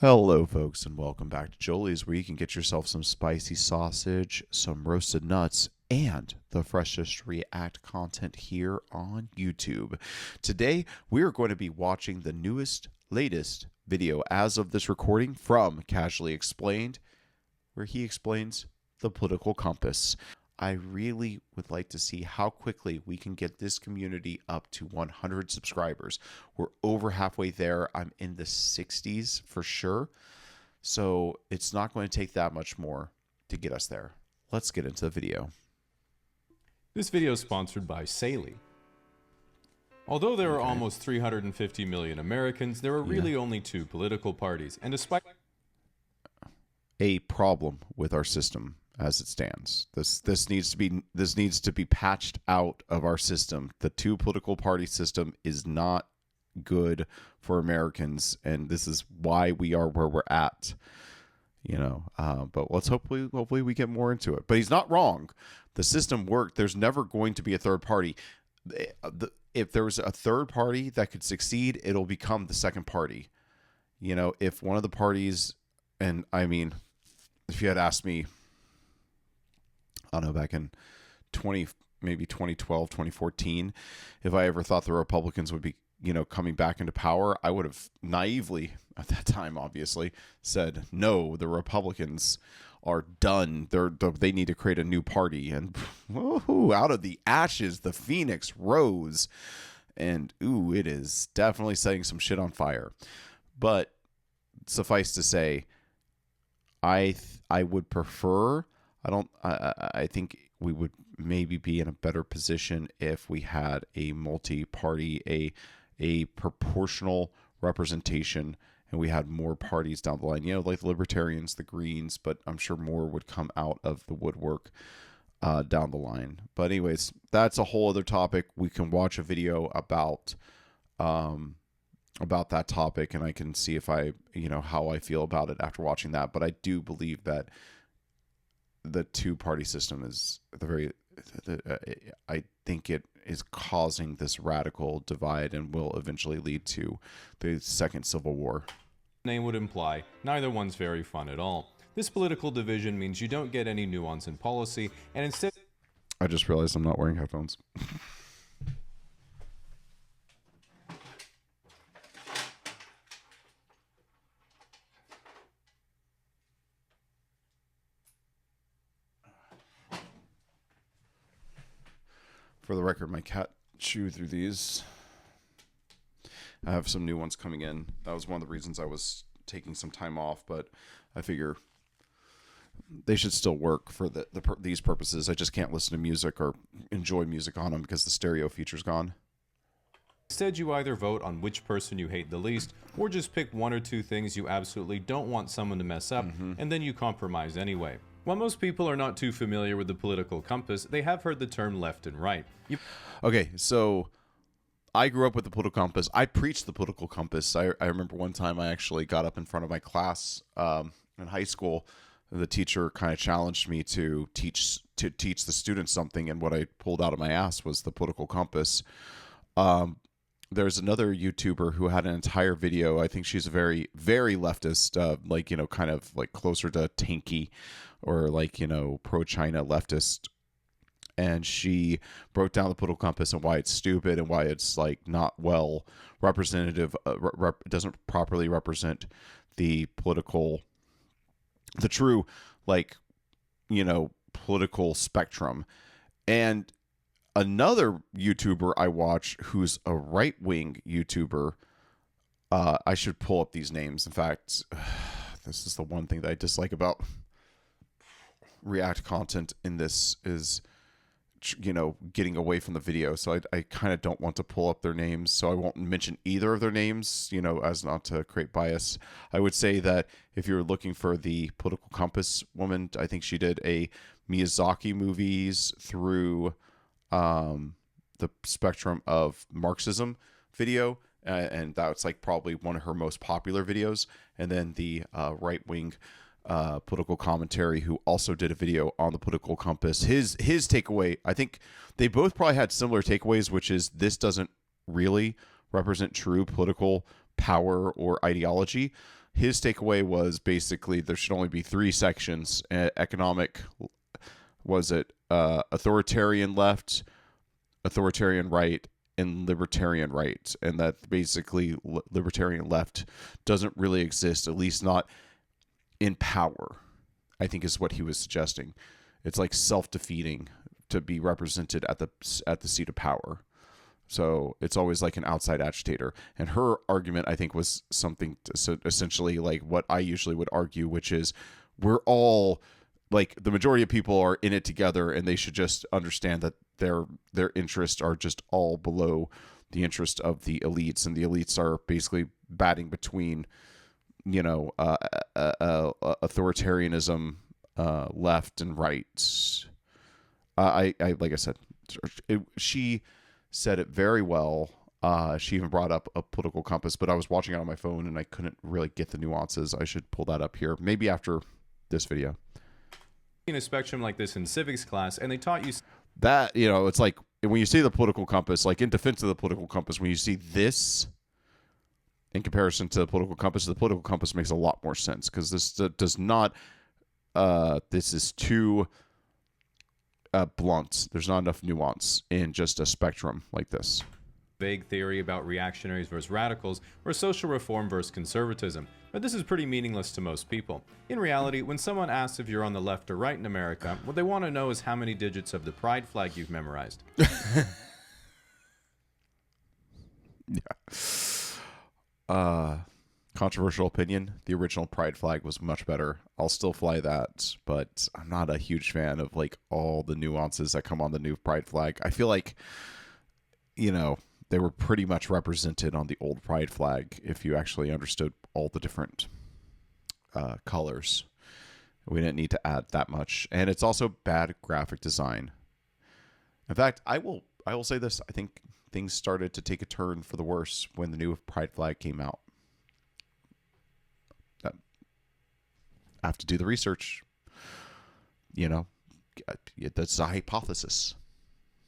Hello, folks, and welcome back to Jolie's, where you can get yourself some spicy sausage, some roasted nuts, and the freshest React content here on YouTube. Today, we are going to be watching the latest video as of this recording from Casually Explained, where he explains the political compass. I really would like to see how quickly we can get this community up to 100 subscribers. We're over halfway there. I'm in the 60s for sure. So it's not going to take that much more to get us there. Let's get into the video. This video is sponsored by Saley. Although there are almost 350 million Americans, there are really only two political parties. And despite a problem with our system as it stands. This needs to be patched out of our system. The two political party system is not good for Americans, and this is why we are where we're at. But let's hopefully we get more into it. But he's not wrong. The system worked. There's never going to be a third party. If there was a third party that could succeed, it'll become the second party. If one of the parties, and I mean, if you had asked me, I don't know, back in 2012, 2014, if I ever thought the Republicans would be, coming back into power, I would have naively, at that time, obviously, said, no, the Republicans are done. They need to create a new party. And woohoo, out of the ashes, the phoenix rose. And, it is definitely setting some shit on fire. But suffice to say, I would prefer... I think we would maybe be in a better position if we had a multi-party, a proportional representation, and we had more parties down the line. Like the Libertarians, the Greens, but I'm sure more would come out of the woodwork down the line. But anyways, that's a whole other topic. We can watch a video about that topic, and I can see if how I feel about it after watching that. But I do believe that the two-party system is I think it is causing this radical divide and will eventually lead to the second Civil War. Name would imply, neither one's very fun at all. This political division means you don't get any nuance in policy, and instead... I just realized I'm not wearing headphones. For the record, my cat chewed through these. I have some new ones coming in. That was one of the reasons I was taking some time off, but I figure they should still work for these purposes. I just can't listen to music or enjoy music on them because the stereo feature's gone. Instead, you either vote on which person you hate the least, or just pick one or two things you absolutely don't want someone to mess up, and then you compromise anyway. While most people are not too familiar with the political compass, they have heard the term left and right. Okay, so I grew up with the political compass. I preached the political compass. I remember one time I actually got up in front of my class in high school. The teacher kind of challenged me to teach the students something, and what I pulled out of my ass was the political compass. There's another YouTuber who had an entire video. I think she's a very, very leftist, kind of like closer to tanky or pro-China leftist. And she broke down the political compass and why it's stupid and why it's not well representative, doesn't properly represent the true political spectrum. And another YouTuber I watch who's a right-wing YouTuber, I should pull up these names. In fact, this is the one thing that I dislike about React content in this is, getting away from the video. So I kind of don't want to pull up their names. So I won't mention either of their names, as not to create bias. I would say that if you're looking for the political compass woman, I think she did a Miyazaki movies through the spectrum of Marxism video, and that's probably one of her most popular videos. And then the right-wing political commentary who also did a video on the political compass. His takeaway, I think they both probably had similar takeaways, which is this doesn't really represent true political power or ideology. his takeaway was basically there should only be three sections: economic, was it authoritarian left, authoritarian right, and libertarian right, and that basically libertarian left doesn't really exist, at least not in power, I think is what he was suggesting. It's like self-defeating to be represented at the seat of power. So it's always like an outside agitator. And her argument, I think, was something essentially like what I usually would argue, which is we're all like the majority of people are in it together, and they should just understand that their interests are just all below the interest of the elites, and the elites are basically batting between, authoritarianism, left and right. I like I said, she said it very well. She even brought up a political compass, but I was watching it on my phone and I couldn't really get the nuances. I should pull that up here, maybe after this video. In a spectrum like this in civics class, and they taught you that, it's like when you see the political compass, like in defense of the political compass, when you see this in comparison to the political compass makes a lot more sense, because this does not, this is too blunt. There's not enough nuance in just a spectrum like this. Vague theory about reactionaries versus radicals, or social reform versus conservatism, but this is pretty meaningless to most people. In reality, when someone asks if you're on the left or right in America, what they want to know is how many digits of the pride flag you've memorized. Yeah. Controversial opinion. The original pride flag was much better. I'll still fly that, but I'm not a huge fan of like all the nuances that come on the new pride flag. I feel like, they were pretty much represented on the old pride flag if you actually understood all the different colors. We didn't need to add that much, and it's also bad graphic design. In fact, I will say this: I think things started to take a turn for the worse when the new pride flag came out. I have to do the research. That's a hypothesis,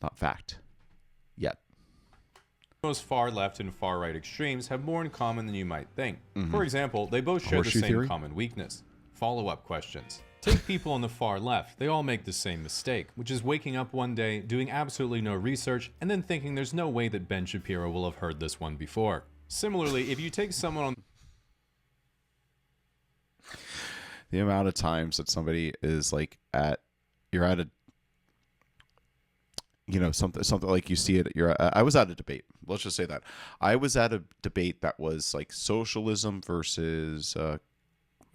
not fact, yet. Most far left and far right extremes have more in common than you might think. For example, they both share the same common weakness: follow-up questions. Take people on the far left. They all make the same mistake, which is waking up one day, doing absolutely no research, and then thinking there's no way that Ben Shapiro will have heard this one before. Similarly, if you take someone on the amount of times that somebody is like you're at a, something like you see it, I was at a debate. Let's just say that I was at a debate that was like socialism versus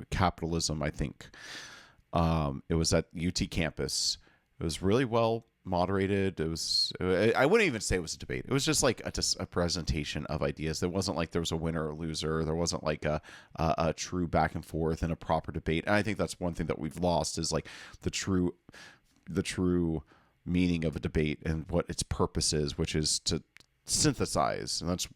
capitalism. I think it was at UT campus. It was really well moderated. I wouldn't even say it was a debate. It was just like a presentation of ideas. There wasn't like there was a winner or loser. There wasn't like a true back and forth and a proper debate. And I think that's one thing that we've lost, is like the true meaning of a debate and what its purpose is, which is to synthesize. And that's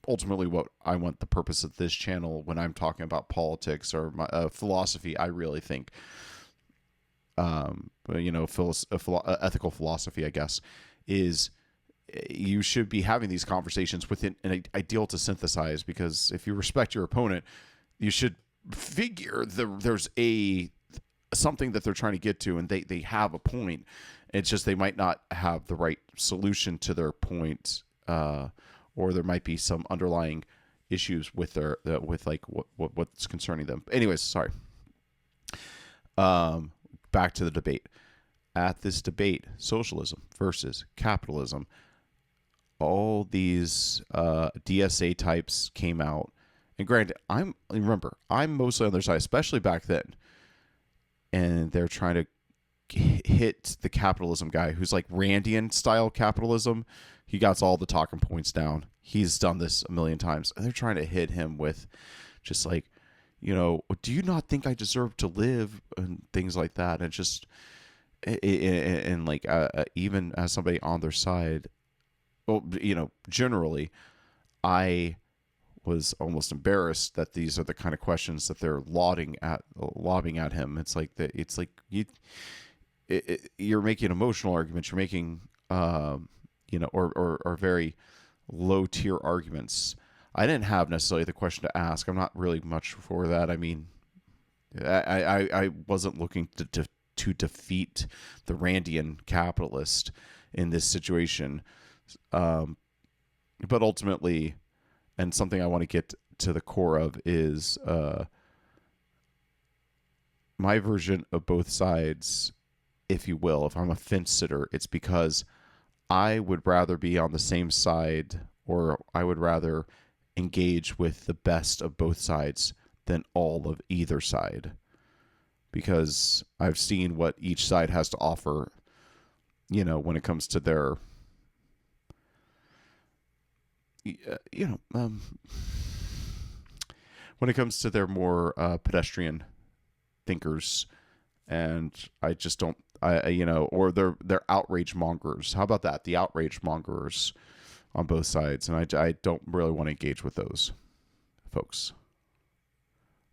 ultimately what I want the purpose of this channel when I'm talking about politics or my philosophy. I really think ethical philosophy, I guess, is you should be having these conversations within an ideal to synthesize, because if you respect your opponent, you should figure there's something that they're trying to get to, and they have a point. It's just they might not have the right solution to their point, or there might be some underlying issues with with what's concerning them. Anyways, sorry. Back to the debate. At this debate, socialism versus capitalism, all these DSA types came out. And granted, I'm mostly on their side, especially back then. And they're trying to hit the capitalism guy, who's like Randian style capitalism. He got all the talking points down. He's done this a million times. And they're trying to hit him with just like, do you not think I deserve to live, and things like that. And just, and like, even as somebody on their side, well, generally, I was almost embarrassed that these are the kind of questions that they're lobbing at him. It's like you're making emotional arguments. You're making, or very low tier arguments. I didn't have necessarily the question to ask. I'm not really much for that. I mean, I wasn't looking to defeat the Randian capitalist in this situation. But ultimately, and something I want to get to the core of is my version of both sides, if you will. If I'm a fence sitter, it's because I would rather be on the same side, or I would rather engage with the best of both sides than all of either side, because I've seen what each side has to offer, when it comes to their, when it comes to their more pedestrian thinkers. And I just don't, or they're outrage mongers. How about that? The outrage mongers on both sides. And I don't really want to engage with those folks.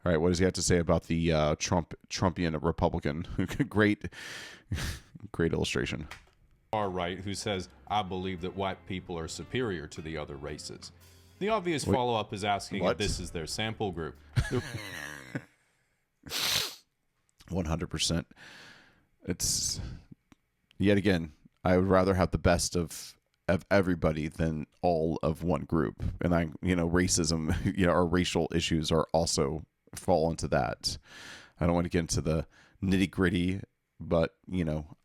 All right, what does he have to say about the Trumpian Republican? Great illustration. Far right, who says, I believe that white people are superior to the other races. The obvious follow-up is asking if this is their sample group. 100%. It's, yet again, I would rather have the best of everybody than all of one group. And racism, or racial issues are also fall into that. I don't want to get into the nitty gritty, but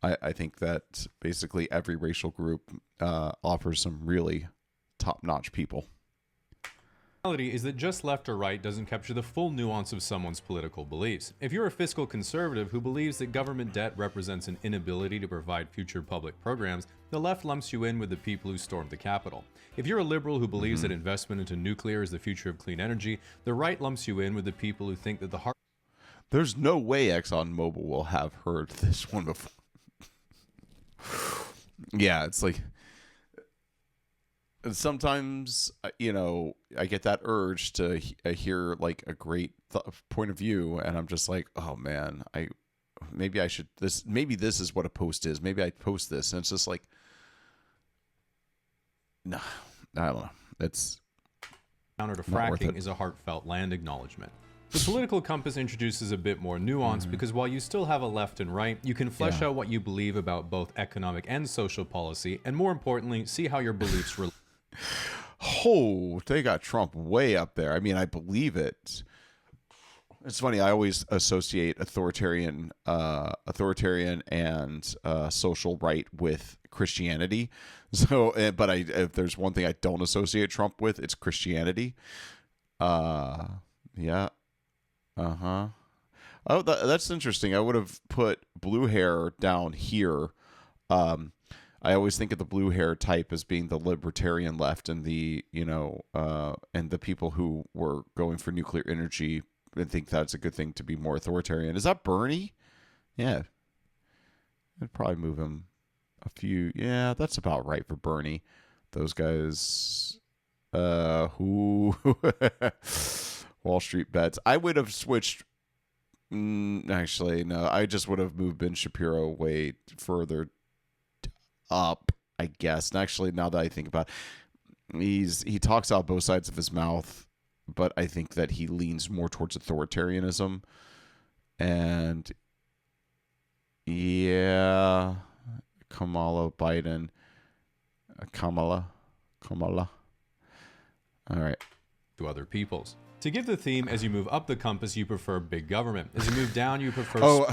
I think that basically every racial group offers some really top-notch people. The reality is that just left or right doesn't capture the full nuance of someone's political beliefs. If you're a fiscal conservative who believes that government debt represents an inability to provide future public programs, the left lumps you in with the people who stormed the Capitol. If you're a liberal who believes that investment into nuclear is the future of clean energy, the right lumps you in with the people who think that the heart... There's no way ExxonMobil will have heard this one before. Yeah, it's like... Sometimes, I get that urge to hear like a great point of view, and I'm just like, oh man, maybe this is what a post is. Maybe I post this, and it's just like, no, I don't know. It's counter to fracking is a heartfelt land acknowledgement. The political compass introduces a bit more nuance because while you still have a left and right, you can flesh out what you believe about both economic and social policy, and more importantly, see how your beliefs relate. Oh, they got Trump way up there. I mean, I believe it. It's funny. I always associate authoritarian and social right with Christianity. So, but if there's one thing I don't associate Trump with, it's Christianity. Yeah. Oh, that's interesting. I would have put blue hair down here. I always think of the blue hair type as being the libertarian left, and the and the people who were going for nuclear energy and think that's a good thing to be more authoritarian. Is that Bernie? Yeah, I'd probably move him a few. Yeah, that's about right for Bernie. Those guys, who Wall Street bets. I would have switched. Actually, no. I just would have moved Ben Shapiro way further up, I guess. And actually, now that I think about it, he talks out both sides of his mouth, but I think that he leans more towards authoritarianism. And yeah, Kamala. All right. To other peoples. To give the theme, as you move up the compass, you prefer big government. As you move down, you prefer...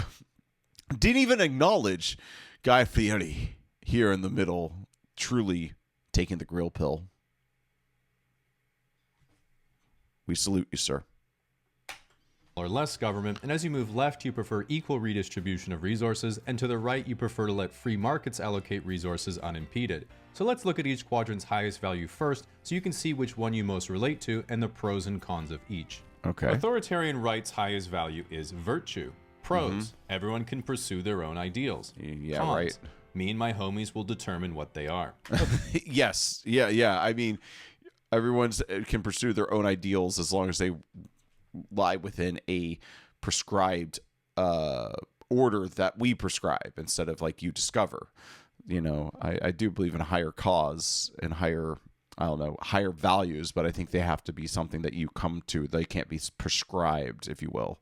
Didn't even acknowledge Guy Fieri here in the middle, truly taking the grill pill. We salute you, sir. Or less government, and as you move left, you prefer equal redistribution of resources, and to the right, you prefer to let free markets allocate resources unimpeded. So let's look at each quadrant's highest value first, so you can see which one you most relate to and the pros and cons of each. Okay. Authoritarian right's highest value is virtue. Pros, everyone can pursue their own ideals. Yeah, Cons, right. Me and my homies will determine what they are. Yes. Yeah. I mean, everyone can pursue their own ideals as long as they lie within a prescribed order that we prescribe instead of like you discover. I do believe in a higher cause and higher I don't know, higher values, but I think they have to be something that you come to. They can't be prescribed, if you will.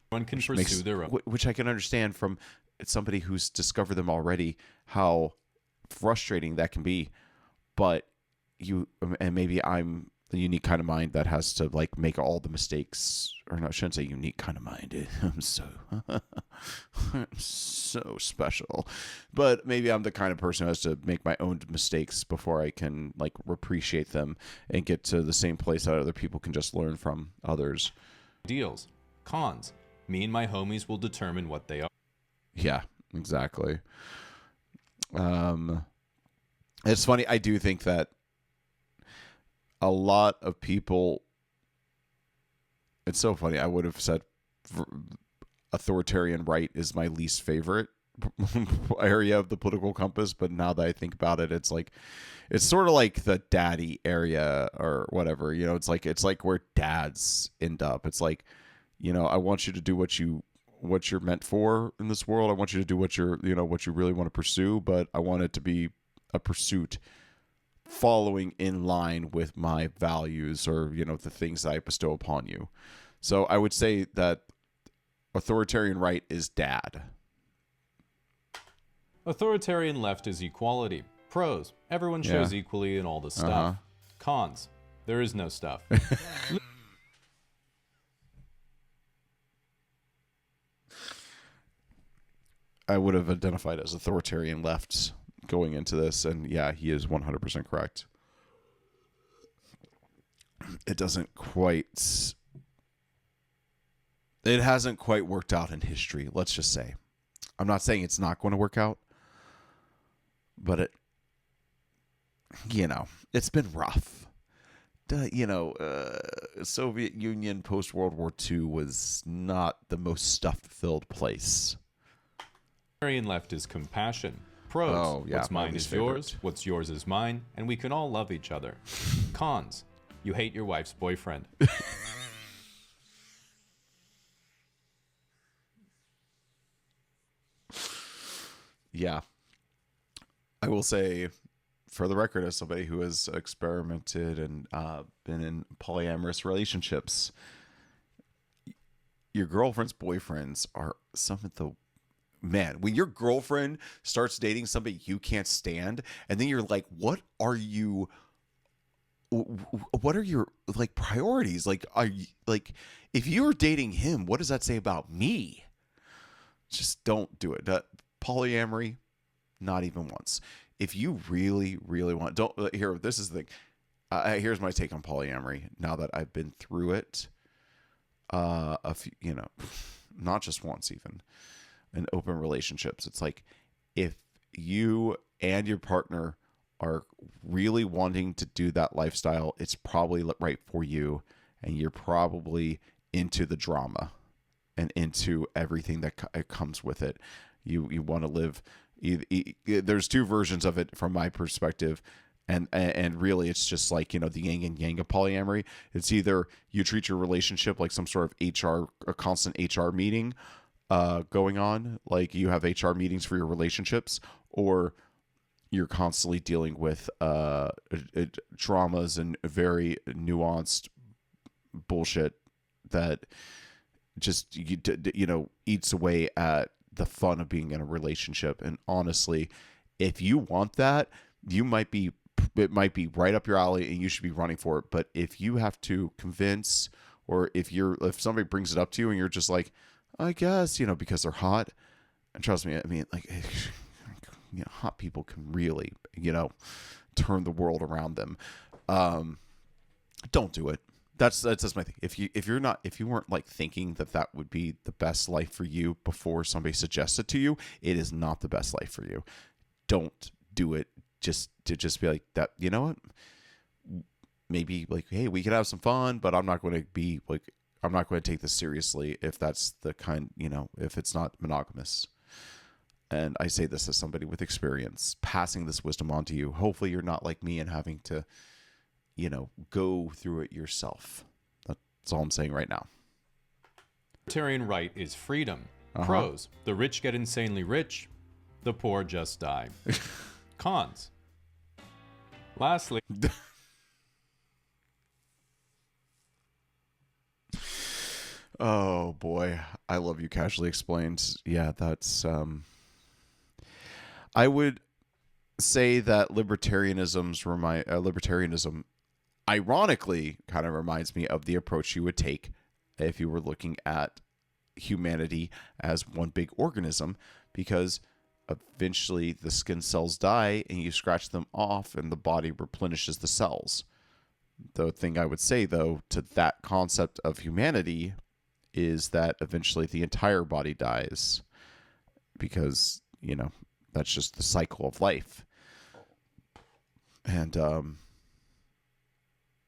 One can pursue their own. Which I can understand from somebody who's discovered them already, how frustrating that can be. But and maybe I'm the unique kind of mind that has to like make all the mistakes, or no, I shouldn't say unique kind of mind. I'm so special. But maybe I'm the kind of person who has to make my own mistakes before I can like appreciate them and get to the same place that other people can just learn from others. Deals. Cons. Me and my homies will determine what they are. Yeah, exactly. It's funny. I do think that a lot of people, it's so funny. I would have said authoritarian right is my least favorite area of the political compass, but now that I think about it, it's like, it's sort of like the daddy area or whatever, you know, it's like where dads end up. It's like, you know, I want you to do what you're meant for in this world. I want you to do what you really want to pursue, but I want it to be a pursuit following in line with my values, or, you know, the things that I bestow upon you. So I would say that authoritarian right is dad. Authoritarian left is equality. Pros. Everyone shows equally in all the stuff. Cons. There is no stuff. I would have identified as authoritarian left going into this, and yeah, he is 100% correct. It hasn't quite worked out in history, let's just say. I'm not saying it's not going to work out, but it's been rough. Soviet Union post World War II was not the most stuff-filled place. Authoritarian left is compassion. Pros. What's mine is yours. What's yours is mine. And we can all love each other. Cons. You hate your wife's boyfriend. Yeah. I will say, for the record, as somebody who has experimented and been in polyamorous relationships, your girlfriend's boyfriends are some of the... Man, when your girlfriend starts dating somebody you can't stand, and then you're like, what are your like priorities? Like, are you like, if you're dating him, what does that say about me? Just don't do it. Polyamory, not even once. If you really, really want, this is the thing. Here's my take on polyamory. Now that I've been through it, a few, not just once even. In open relationships, it's like, if you and your partner are really wanting to do that lifestyle, it's probably right for you, and you're probably into the drama and into everything that comes with it. You want to live. There's two versions of it from my perspective, and really it's just like, the yin and yang of polyamory. It's either you treat your relationship like some sort of a constant HR meeting going on, like you have HR meetings for your relationships, or you're constantly dealing with traumas and very nuanced bullshit that just eats away at the fun of being in a relationship. And honestly, if you want that, it might be right up your alley and you should be running for it. But if you have to convince, or if somebody brings it up to you and you're just like, I guess, because they're hot. And trust me, I mean, like, hot people can really, turn the world around them. Don't do it. That's my thing. If you weren't like thinking that would be the best life for you before somebody suggests it to you, it is not the best life for you. Don't do it just to be like that. You know what? Maybe like, hey, we could have some fun, but I'm not going to take this seriously if that's the kind, if it's not monogamous. And I say this as somebody with experience, passing this wisdom on to you. Hopefully you're not like me and having to, go through it yourself. That's all I'm saying right now. Authoritarian right is freedom. Pros. The rich get insanely rich. The poor just die. Cons. Lastly, Oh boy, I love you. Casually explained. Yeah, that's. I would say that libertarianism, ironically, kind of reminds me of the approach you would take if you were looking at humanity as one big organism, because eventually the skin cells die and you scratch them off and the body replenishes the cells. The thing I would say, though, to that concept of humanity is that eventually the entire body dies because, that's just the cycle of life. And,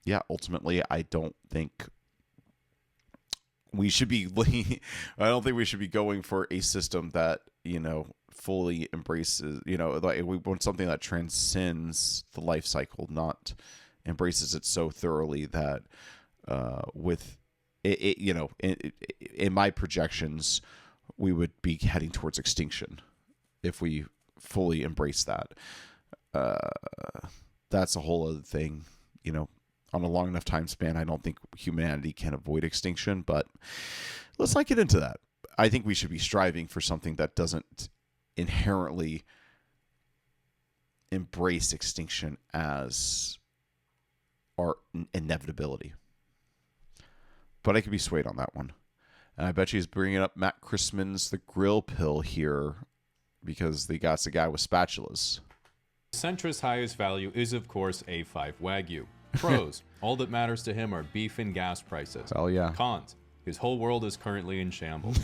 yeah, ultimately, I don't think we should be going for a system that, fully embraces, like we want something that transcends the life cycle, not embraces it so thoroughly that with it, in my projections, we would be heading towards extinction if we fully embrace that. That's a whole other thing, on a long enough time span. I don't think humanity can avoid extinction, but let's not get into that. I think we should be striving for something that doesn't inherently embrace extinction as our inevitability. But I could be swayed on that one. And I bet you he's bringing up Matt Christman's The Grill Pill here because they got a guy with spatulas. Centra's highest value is, of course, A5 Wagyu. Pros, all that matters to him are beef and gas prices. Oh, yeah. Cons, his whole world is currently in shambles.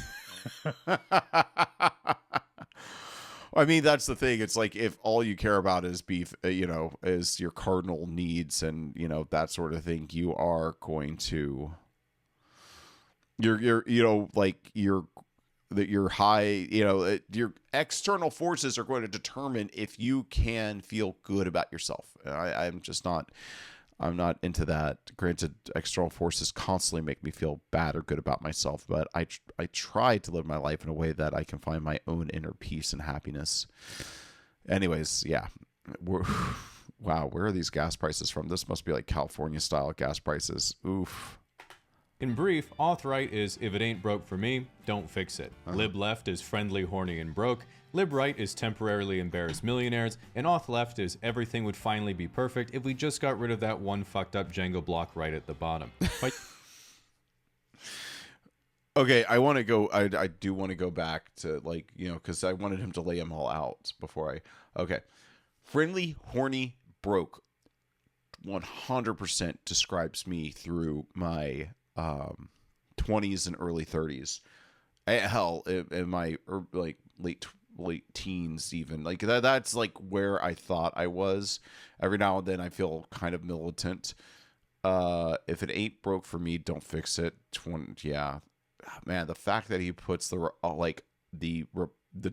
I mean, that's the thing. It's like if all you care about is beef, is your cardinal needs and, that sort of thing, you are going to, your high, your external forces are going to determine if you can feel good about yourself. I'm not into that. Granted, external forces constantly make me feel bad or good about myself, but I try to live my life in a way that I can find my own inner peace and happiness. Anyways, yeah. Wow, where are these gas prices from? This must be like California-style gas prices. Oof. In brief, auth-right is, if it ain't broke for me, don't fix it. Lib-left is friendly, horny, and broke. Lib-right is temporarily embarrassed millionaires. And auth-left is everything would finally be perfect if we just got rid of that one fucked up Jenga block right at the bottom. Okay, I want to go. I do want to go back to because I wanted him to lay them all out before I. Okay, friendly, horny, broke. 100% describes me through my 20s and early 30s. Hell, in my late teens, even that's like where I thought I was. Every now and then I feel kind of militant. If it ain't broke for me, don't fix it. Yeah, man, the fact that he puts the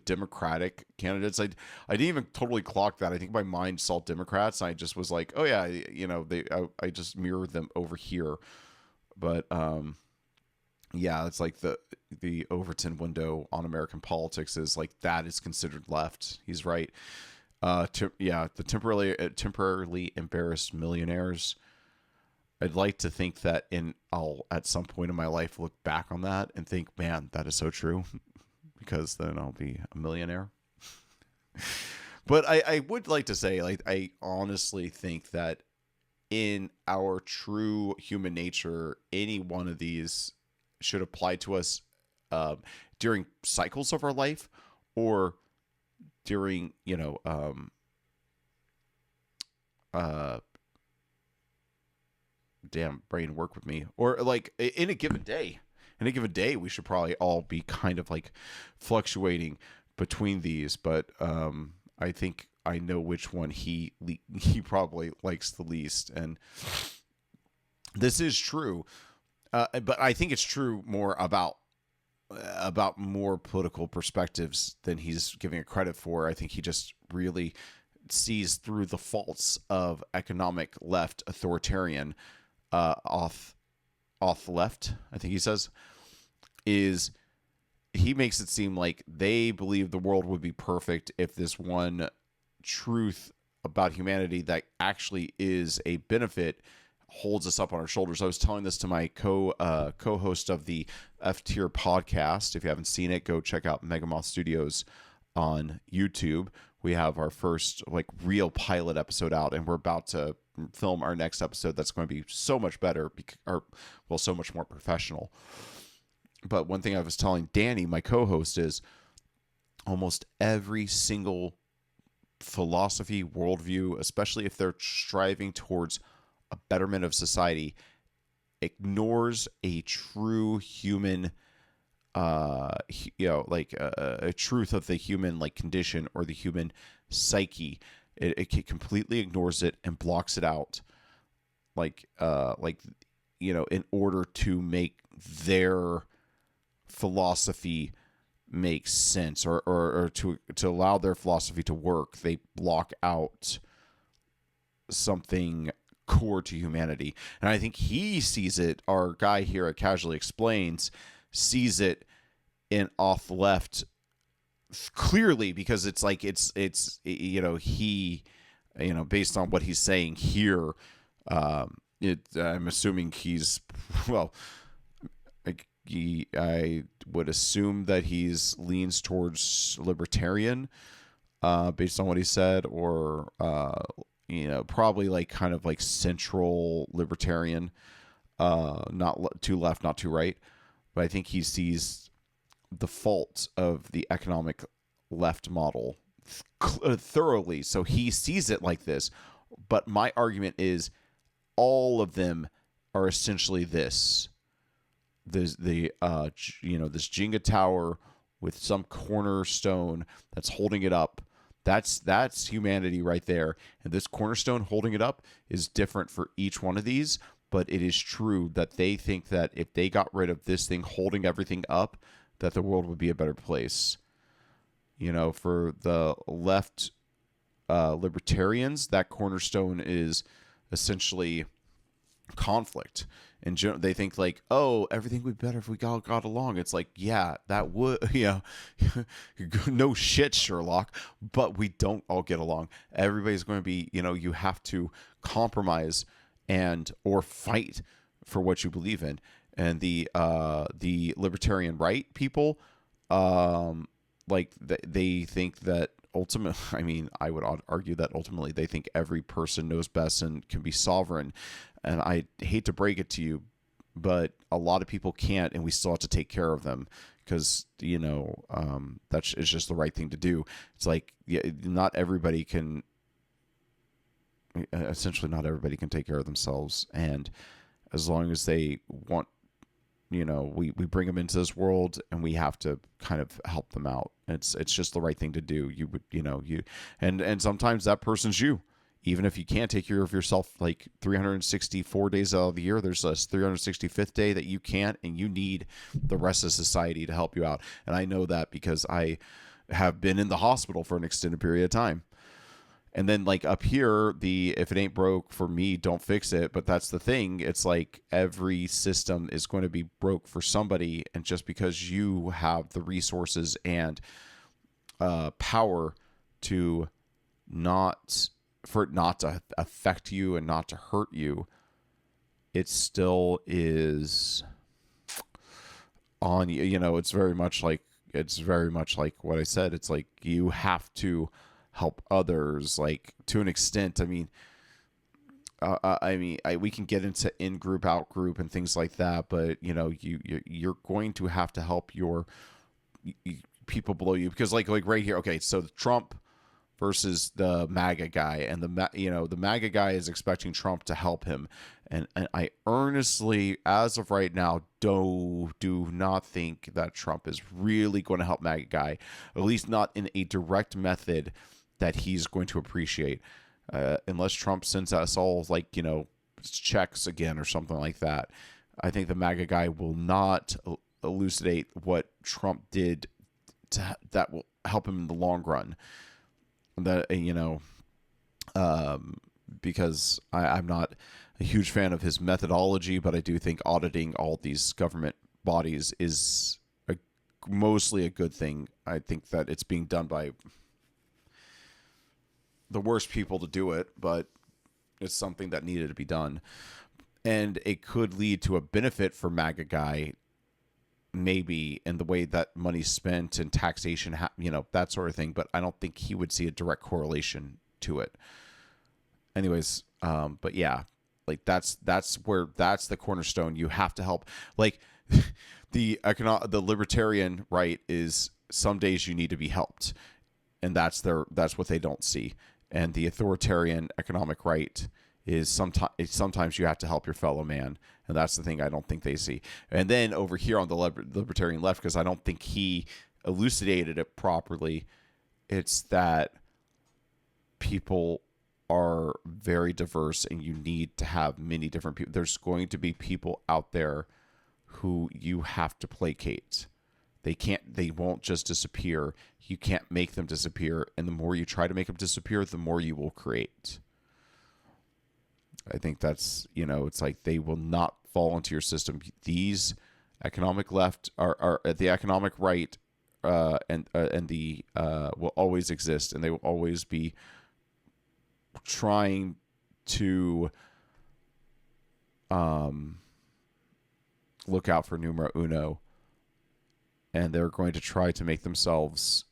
Democratic candidates, I didn't even totally clock that. I think my mind saw Democrats and I just was like, oh yeah, I just mirrored them over here. But yeah, it's like the Overton window on American politics is like that is considered left. He's right. The temporarily embarrassed millionaires. I'd like to think that I'll at some point in my life look back on that and think, man, that is so true, because then I'll be a millionaire. But I would like to say, I honestly think that in our true human nature, any one of these should apply to us during cycles of our life or during, damn, brain, work with me, or like in a given day. In a given day, we should probably all be kind of like fluctuating between these, but I think I know which one he probably likes the least, and this is true. But I think it's true more about more political perspectives than he's giving it credit for. I think he just really sees through the faults of economic left authoritarian off left, I think he says, is he makes it seem like they believe the world would be perfect if this one truth about humanity that actually is a benefit holds us up on our shoulders. I was telling this to my co-host of the F Tier podcast. If you haven't seen it, go check out Megamoth Studios on YouTube. We have our first like real pilot episode out, and we're about to film our next episode that's going to be so much better, so much more professional. But one thing I was telling Danny, my co-host, is almost every single philosophy, worldview, especially if they're striving towards a betterment of society, ignores a true human a truth of the human like condition or the human psyche. It completely ignores it and blocks it out, in order to make their philosophy make sense, or to allow their philosophy to work. They block out something core to humanity. And I think he sees it, our guy here at Casually Explains sees it in off left clearly, because it's like it's based on what he's saying here, I'm assuming he's I would assume that he's leans towards libertarian, based on what he said, or probably like kind of like central libertarian, not too left, not too right. But I think he sees the fault of the economic left model thoroughly. So he sees it like this. But my argument is all of them are essentially this. There's this Jenga tower with some cornerstone that's holding it up. That's humanity right there. And this cornerstone holding it up is different for each one of these. But it is true that they think that if they got rid of this thing holding everything up, that the world would be a better place. For the left libertarians, that cornerstone is essentially conflict. And they think like, oh, everything would be better if we all got along. It's like, yeah, that would, no shit, Sherlock, but we don't all get along. Everybody's going to be, you have to compromise or fight for what you believe in. And the libertarian right people, they think that ultimately, I would argue that ultimately they think every person knows best and can be sovereign. And I hate to break it to you, but a lot of people can't, and we still have to take care of them because, it's just the right thing to do. It's like, not everybody can take care of themselves. And as long as they want, we bring them into this world and we have to kind of help them out. It's just the right thing to do. And sometimes that person's you. Even if you can't take care of yourself like 364 days out of the year, there's a 365th day that you can't, and you need the rest of society to help you out. And I know that because I have been in the hospital for an extended period of time. And then like up here, if it ain't broke for me, don't fix it. But that's the thing. It's like every system is going to be broke for somebody. And just because you have the resources and power for it not to affect you and not to hurt you, it still is on you. It's very much like what I said. It's like you have to help others, like to an extent. We can get into in-group, out-group and things like that, but you're going to have to help your people below you, because like right here, okay, so Trump versus the MAGA guy, and the MAGA guy is expecting Trump to help him, and I earnestly, as of right now, do not think that Trump is really going to help MAGA guy, at least not in a direct method that he's going to appreciate, unless Trump sends us all checks again or something like that. I think the MAGA guy will not elucidate what Trump did that will help him in the long run. That because I'm not a huge fan of his methodology, but I do think auditing all these government bodies is mostly a good thing. I think that it's being done by the worst people to do it, but it's something that needed to be done. And it could lead to a benefit for MAGA guy, maybe in the way that money's spent and taxation, that sort of thing. But I don't think he would see a direct correlation to it. Anyways, but yeah, like that's the cornerstone. You have to help. Like the libertarian right is some days you need to be helped, and that's what they don't see. And the authoritarian economic right is sometimes you have to help your fellow man, and that's the thing I don't think they see. And then over here on the libertarian left, because I don't think he elucidated it properly, it's that people are very diverse, and you need to have many different people. There's going to be people out there who you have to placate. They won't just disappear. You can't make them disappear. And the more you try to make them disappear, the more you will create. I think that's, it's like they will not fall into your system. These economic left are the economic right, and the will always exist, and they will always be trying to look out for numero uno, and they're going to try to make themselves,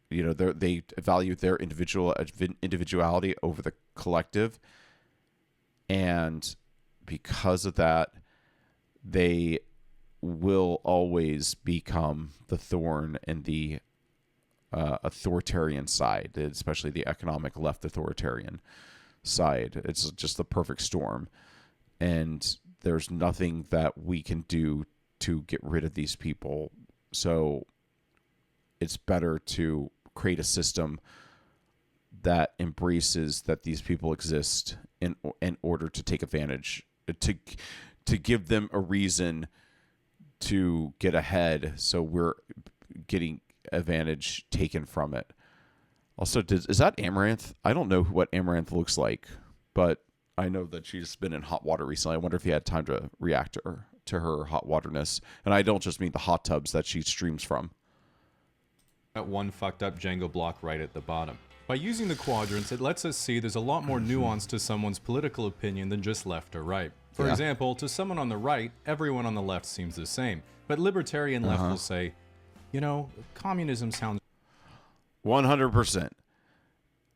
they value their individuality over the collective. And because of that, they will always become the thorn in the authoritarian side, especially the economic left authoritarian side. It's just the perfect storm. And there's nothing that we can do to get rid of these people. So it's better to create a system that embraces that these people exist in order to take advantage, to give them a reason to get ahead, so we're getting advantage taken from it. Also, is that Amaranth? I don't know what Amaranth looks like, but I know that she's been in hot water recently. I wonder if you had time to react to her hot waterness. And I don't just mean the hot tubs that she streams from. That one fucked up Django block right at the bottom. By using the quadrants, it lets us see there's a lot more nuance to someone's political opinion than just left or right. For example, to someone on the right, everyone on the left seems the same. But libertarian left will say, communism sounds 100%.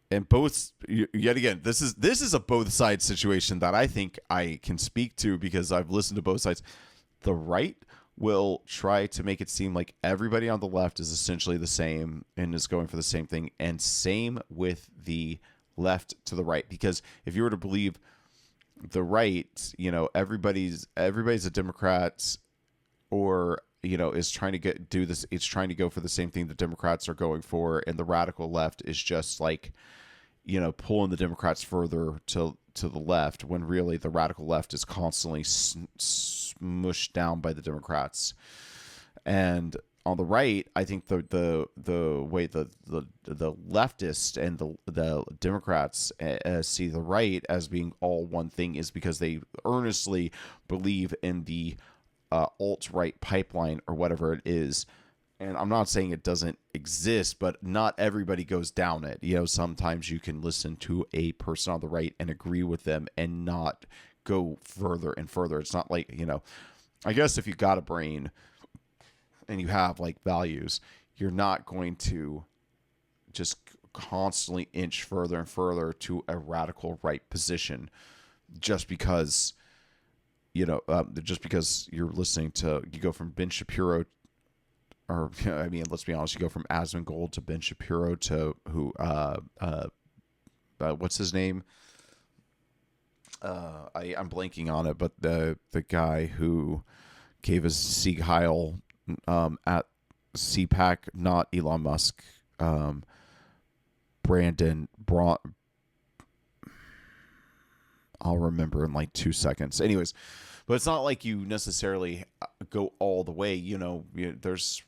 And both, yet again, this is a both sides situation that I think I can speak to because I've listened to both sides. The right will try to make it seem like everybody on the left is essentially the same and is going for the same thing, and same with the left to the right. Because if you were to believe the right, everybody's a Democrat, or is trying to do this. It's trying to go for the same thing the Democrats are going for, and the radical left is just like, pulling the Democrats further to the left, when really the radical left is constantly smushed down by the Democrats. And on the right, I think the way the leftists and the Democrats see the right as being all one thing is because they earnestly believe in the alt-right pipeline or whatever it is. And I'm not saying it doesn't exist, but not everybody goes down it. Sometimes you can listen to a person on the right and agree with them and not go further and further. It's not like, I guess if you got a brain and you have like values, you're not going to just constantly inch further and further to a radical right position just because, just because you're listening to, you go from Ben Shapiro, or, let's be honest, you go from Asmongold to Ben Shapiro to what's his name? I'm blanking on it, but the guy who gave us Sieg Heil at CPAC, not Elon Musk, Brandon Braun. I'll remember in like 2 seconds. Anyways, but it's not like you necessarily go all the way. There's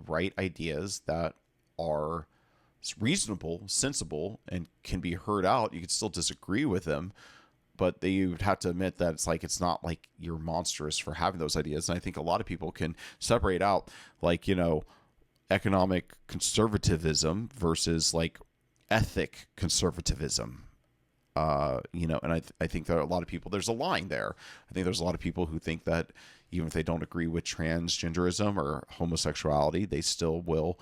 right ideas that are reasonable, sensible, and can be heard out. You can still disagree with them, but you would have to admit that it's not like you're monstrous for having those ideas. And I think a lot of people can separate out, like, economic conservatism versus like ethic conservatism. And I think there are a lot of people, there's a line there. I think there's a lot of people who think that even if they don't agree with transgenderism or homosexuality, they still will,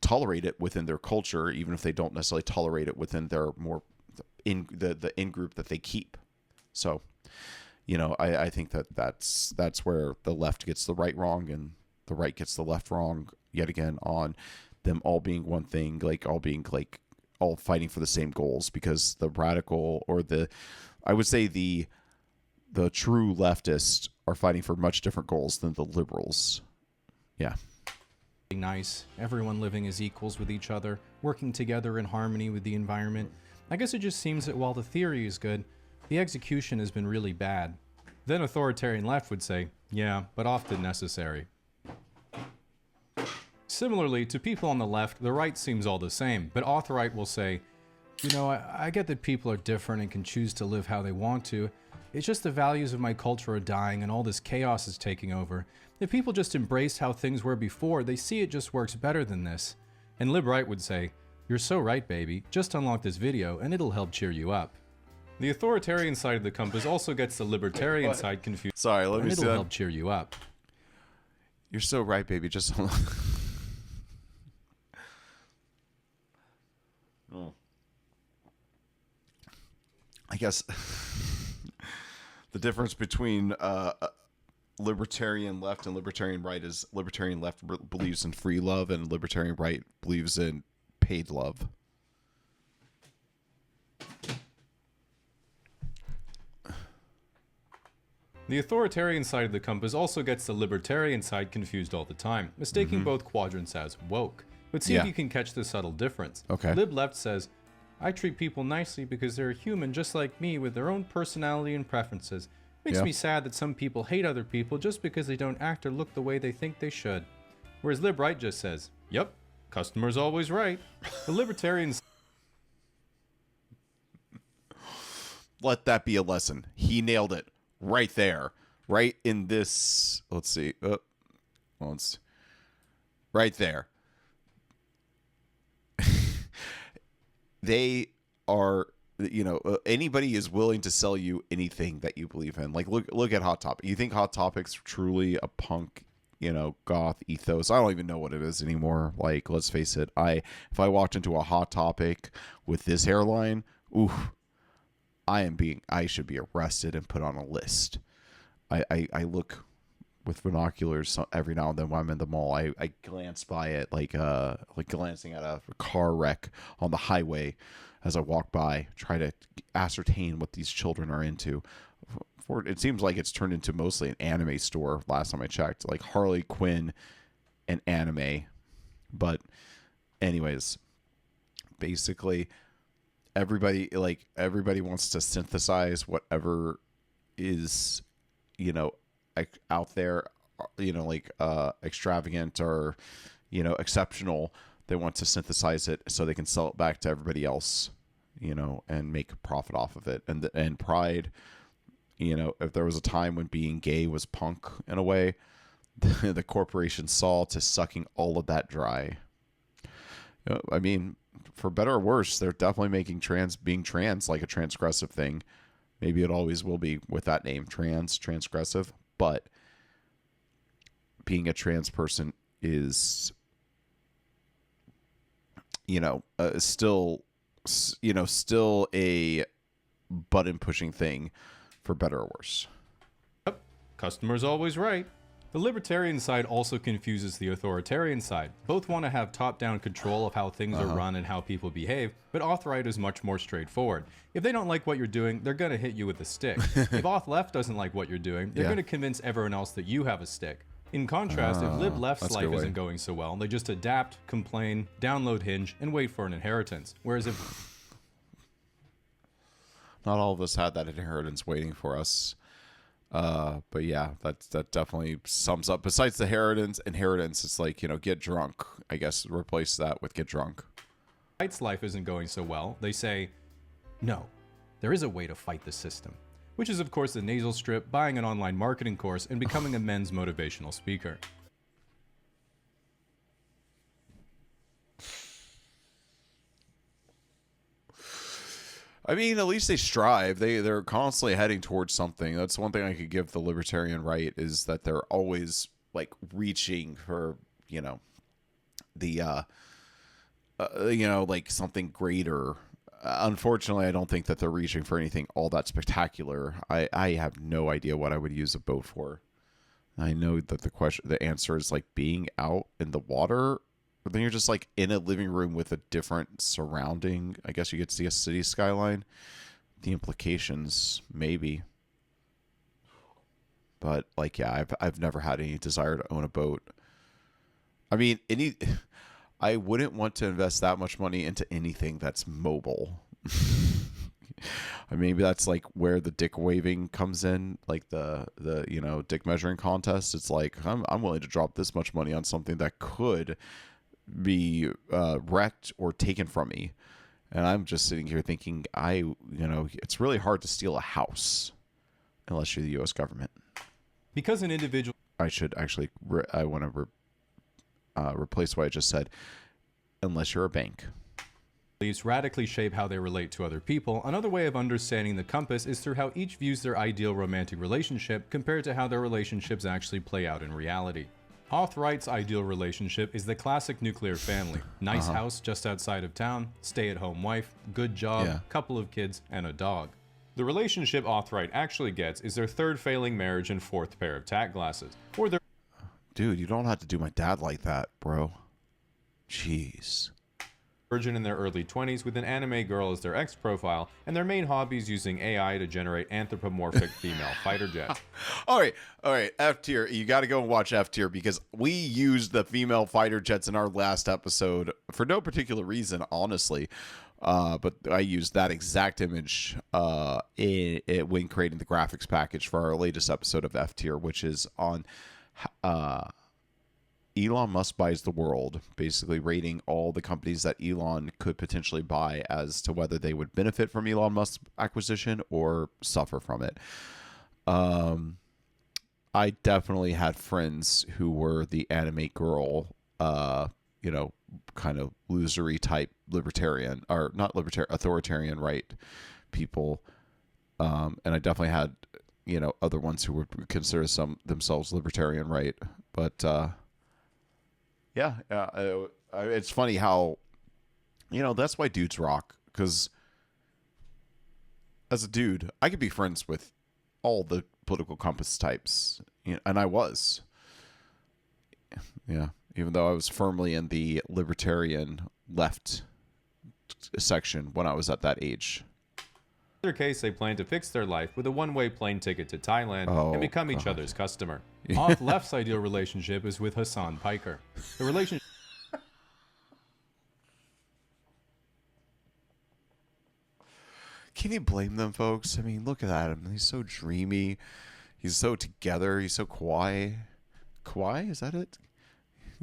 tolerate it within their culture, even if they don't necessarily tolerate it within their more the in group that they keep. So, I think that's where the left gets the right wrong and the right gets the left wrong yet again on them all being one thing, all fighting for the same goals, because the radical or I would say the true leftists are fighting for much different goals than the liberals. Yeah. Nice. Everyone living as equals with each other, working together in harmony with the environment. I guess it just seems that while the theory is good, the execution has been really bad. Then authoritarian left would say, yeah, but often necessary. Similarly, to people on the left, the right seems all the same, but author-right will say, I get that people are different and can choose to live how they want to. It's just the values of my culture are dying and all this chaos is taking over. If people just embraced how things were before, they see it just works better than this. And lib-right would say, you're so right, baby. Just unlock this video and it'll help cheer you up. The authoritarian side of the compass also gets the libertarian side confused. Sorry, let me see that. It'll help cheer you up. You're so right, baby. Just hold on. Oh. I guess the difference between libertarian left and libertarian right is libertarian left believes in free love and libertarian right believes in paid love. The authoritarian side of the compass also gets the libertarian side confused all the time, mistaking both quadrants as woke. But see if you can catch the subtle difference. Okay. Lib-left says, I treat people nicely because they're human just like me with their own personality and preferences. Makes me sad that some people hate other people just because they don't act or look the way they think they should. Whereas lib-right just says, yep, customer's always right. The libertarians... Let that be a lesson. He nailed it right there. Right in this... Let's see. Right there. They are, anybody is willing to sell you anything that you believe in. Like, look at Hot Topic. You think Hot Topic's truly a punk, goth ethos? I don't even know what it is anymore. Like, let's face it. If I walked into a Hot Topic with this hairline, I should be arrested and put on a list. I look with binoculars every now and then when I'm in the mall. I glance by it like glancing at a car wreck on the highway as I walk by, try to ascertain what these children are into. It seems like it's turned into mostly an anime store last time I checked, like Harley Quinn and anime. But anyways, basically everybody wants to synthesize whatever is, out there, extravagant or, exceptional. They want to synthesize it so they can sell it back to everybody else, and make a profit off of it. And pride, if there was a time when being gay was punk in a way, the corporation saw to sucking all of that dry. I mean, for better or worse, they're definitely making being trans like a transgressive thing. Maybe it always will be with that name, transgressive. But being a trans person is, still a button pushing thing, for better or worse. Yep, customer's always right. The libertarian side also confuses the authoritarian side. Both want to have top-down control of how things are run and how people behave, but auth-right is much more straightforward. If they don't like what you're doing, they're going to hit you with a stick. If auth-left doesn't like what you're doing, they're going to convince everyone else that you have a stick. In contrast, if lib-left's life isn't going so well, they just adapt, complain, download Hinge, and wait for an inheritance. Whereas if... Not all of us had that inheritance waiting for us. But yeah, that definitely sums up. Besides the inheritance, it's like, get drunk. I guess replace that with get drunk. Right's life isn't going so well. They say, no, there is a way to fight the system. Which is, of course, the nasal strip, buying an online marketing course, and becoming a men's motivational speaker. I mean, at least they strive. They're constantly heading towards something. That's one thing I could give the libertarian right, is that they're always like reaching for, the like something greater. Unfortunately, I don't think that they're reaching for anything all that spectacular. I have no idea what I would use a boat for. I know that the answer is like being out in the water. But then you're just like in a living room with a different surrounding. I guess you get to see a city skyline. The implications, maybe. But like, yeah, I've never had any desire to own a boat. I mean, I wouldn't want to invest that much money into anything that's mobile. I mean, maybe that's like where the dick waving comes in, like the dick measuring contest. It's like I'm willing to drop this much money on something that could be wrecked or taken from me. And I'm just sitting here thinking, it's really hard to steal a house unless you're the U.S. government. Because an individual... I should actually, I want to replace what I just said, unless you're a bank. Beliefs radically shape how they relate to other people. Another way of understanding the compass is through how each views their ideal romantic relationship compared to how their relationships actually play out in reality. Hoth Wright's ideal relationship is the classic nuclear family. Nice house just outside of town, stay-at-home wife, good job, couple of kids, and a dog. The relationship Hoth Wright actually gets is their third failing marriage and fourth pair of tack glasses. Or their... Dude, you don't have to do my dad like that, bro. Jeez. Virgin in their early 20s with an anime girl as their X profile, and their main hobbies using AI to generate anthropomorphic female fighter jets. All right. F tier. You got to go and watch F tier, because we used the female fighter jets in our last episode for no particular reason, honestly. But I used that exact image when creating the graphics package for our latest episode of F tier, which is on Elon Musk buys the world, basically rating all the companies that Elon could potentially buy as to whether they would benefit from Elon Musk's acquisition or suffer from it. I definitely had friends who were the anime girl, kind of losery type libertarian, or not libertarian, authoritarian right people. And I definitely had, other ones who would consider themselves libertarian right. But, it's funny how, that's why dudes rock. Because as a dude, I could be friends with all the political compass types, and I was. Yeah, even though I was firmly in the libertarian left section when I was at that age. In their case, they plan to fix their life with a one-way plane ticket to Thailand and become each other's customer. Hoth Left's ideal relationship is with Hassan Piker. The relationship... Can you blame them, folks? I mean, look at him. He's so dreamy. He's so together. He's so Kawhi. Kawhi? Is that it?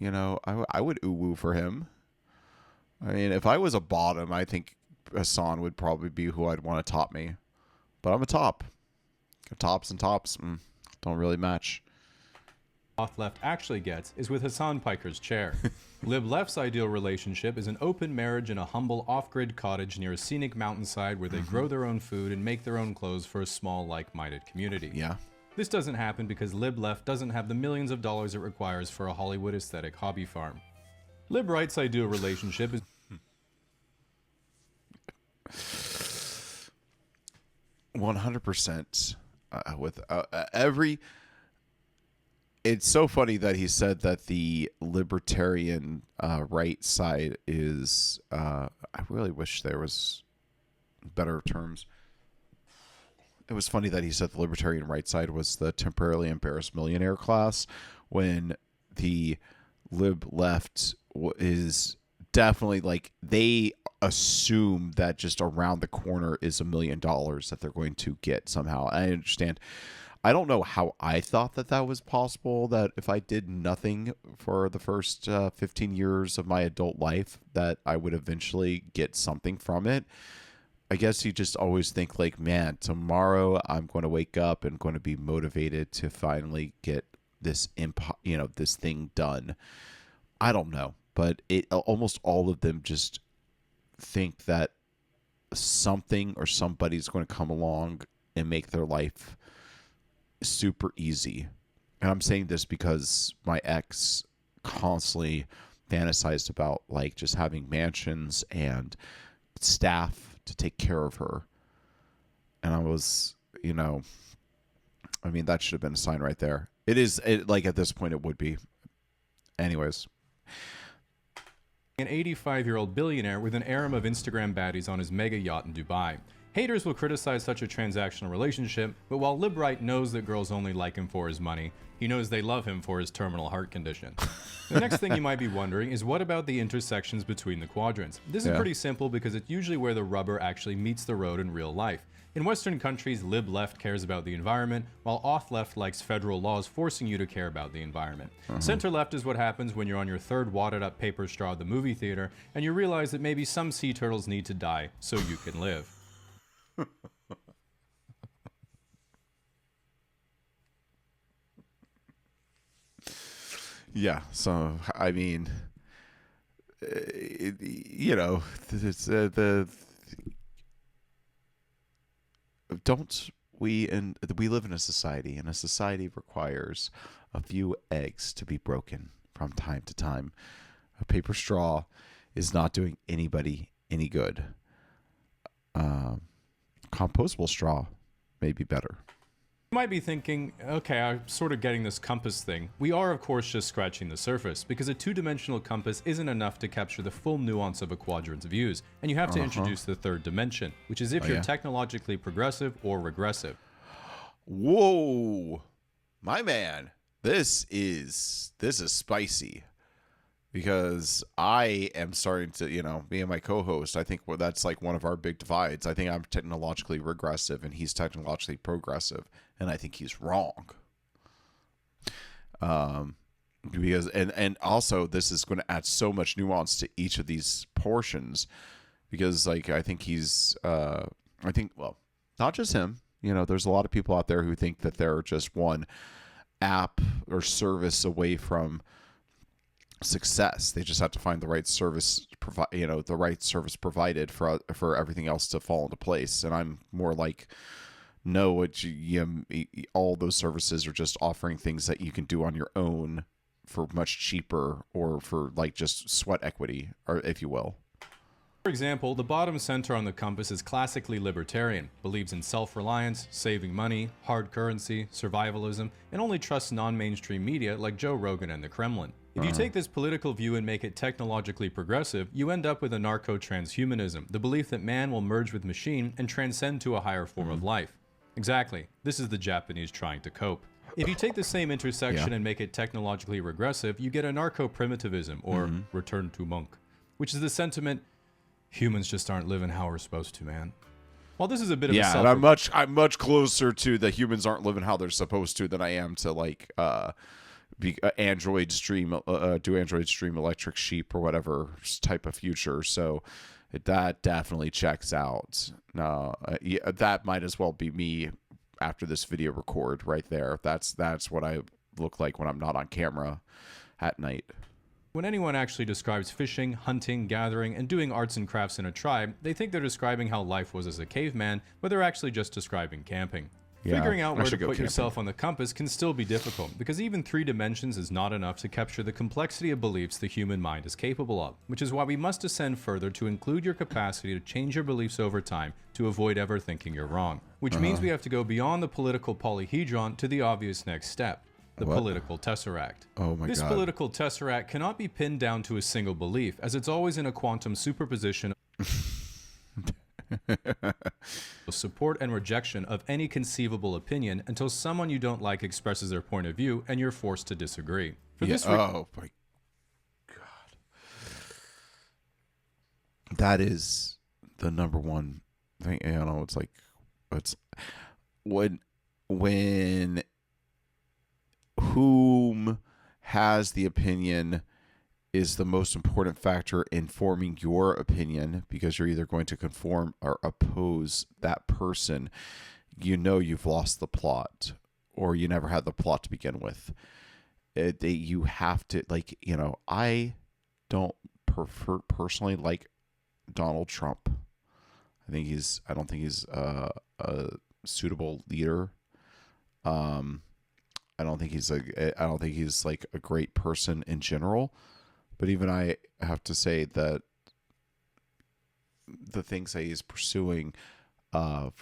I would ooh-woo for him. I mean, if I was a bottom, I think Hassan would probably be who I'd want to top me. But I'm a top. Tops and tops don't really match. Hoth Left actually gets is with Hassan Piker's chair. Lib Left's ideal relationship is an open marriage in a humble off-grid cottage near a scenic mountainside where they grow their own food and make their own clothes for a small, like-minded community. Yeah. This doesn't happen because Lib Left doesn't have the millions of dollars it requires for a Hollywood aesthetic hobby farm. Lib Right's ideal relationship is 100% with every... It's so funny that he said that the libertarian right side is... I really wish there was better terms. It was funny that he said the libertarian right side was the temporarily embarrassed millionaire class, when the lib left is definitely like, they assume that just around the corner is $1 million that they're going to get somehow. I understand. I don't know how I thought that was possible, that if I did nothing for the first 15 years of my adult life, that I would eventually get something from it. I guess you just always think like, man, tomorrow I'm going to wake up and going to be motivated to finally get this, this thing done. I don't know, but almost all of them just think that something or somebody's going to come along and make their life super easy. And I'm saying this because my ex constantly fantasized about like just having mansions and staff to take care of her. And I was, I mean, that should have been a sign right there. Like at this point it would be. Anyways. An 85-year-old billionaire with an harem of Instagram baddies on his mega yacht in Dubai. Haters will criticize such a transactional relationship, but while Libright knows that girls only like him for his money, he knows they love him for his terminal heart condition. The next thing you might be wondering is, what about the intersections between the quadrants? This is pretty simple because it's usually where the rubber actually meets the road in real life. In Western countries, lib left cares about the environment, while auth left likes federal laws forcing you to care about the environment. Center left is what happens when you're on your third wadded up paper straw at the movie theater and you realize that maybe some sea turtles need to die so you can live. Yeah, so I mean, it's don't we and we live in a society, and a society requires a few eggs to be broken from time to time. A paper straw is not doing anybody any good. Compostable straw may be better. You might be thinking, okay, I'm sort of getting this compass thing. We are, of course, just scratching the surface, because a two-dimensional compass isn't enough to capture the full nuance of a quadrant's views, and you have to introduce the third dimension, which is if you're technologically progressive or regressive. Whoa, my man, this is spicy. Because I am starting to, me and my co-host, I think that's like one of our big divides. I think I'm technologically regressive and he's technologically progressive. And I think he's wrong. Because, and also this is going to add so much nuance to each of these portions. Because like, I think not just him, there's a lot of people out there who think that they're just one app or service away from success. They just have to find the right service the right service provided for everything else to fall into place. And I'm more like, no, all those services are just offering things that you can do on your own for much cheaper, or for like just sweat equity, or if you will. For example, the bottom center on the compass is classically libertarian, believes in self-reliance, saving money, hard currency, survivalism, and only trusts non-mainstream media like Joe Rogan and the Kremlin. If you take this political view and make it technologically progressive, you end up with anarcho-transhumanism, the belief that man will merge with machine and transcend to a higher form of life. Exactly. This is the Japanese trying to cope. If you take the same intersection and make it technologically regressive, you get anarcho-primitivism, or return to monk, which is the sentiment, humans just aren't living how we're supposed to, man. While this is a bit of a and I'm much closer to the humans aren't living how they're supposed to than I am to like do Android stream electric sheep or whatever type of future. So that definitely checks out. That might as well be me after this video record right there. That's what I look like when I'm not on camera at night. When anyone actually describes fishing, hunting, gathering, and doing arts and crafts in a tribe, they think they're describing how life was as a caveman, but they're actually just describing camping. Figuring out where to put yourself on the compass can still be difficult, because even 3 dimensions is not enough to capture the complexity of beliefs the human mind is capable of, which is why we must ascend further to include your capacity to change your beliefs over time to avoid ever thinking you're wrong. Which means we have to go beyond the political polyhedron to the obvious next step, the political tesseract. Oh my God. This political tesseract cannot be pinned down to a single belief, as it's always in a quantum superposition support and rejection of any conceivable opinion until someone you don't like expresses their point of view and you're forced to disagree. Oh my God. That is the number one thing. It's like, it's when whom has the opinion is the most important factor in forming your opinion, because you're either going to conform or oppose that person. You've lost the plot, or you never had the plot to begin with. You have to, I don't personally like Donald Trump. I don't think he's a suitable leader. I don't think he's like a great person in general. But even I have to say that the things that he's pursuing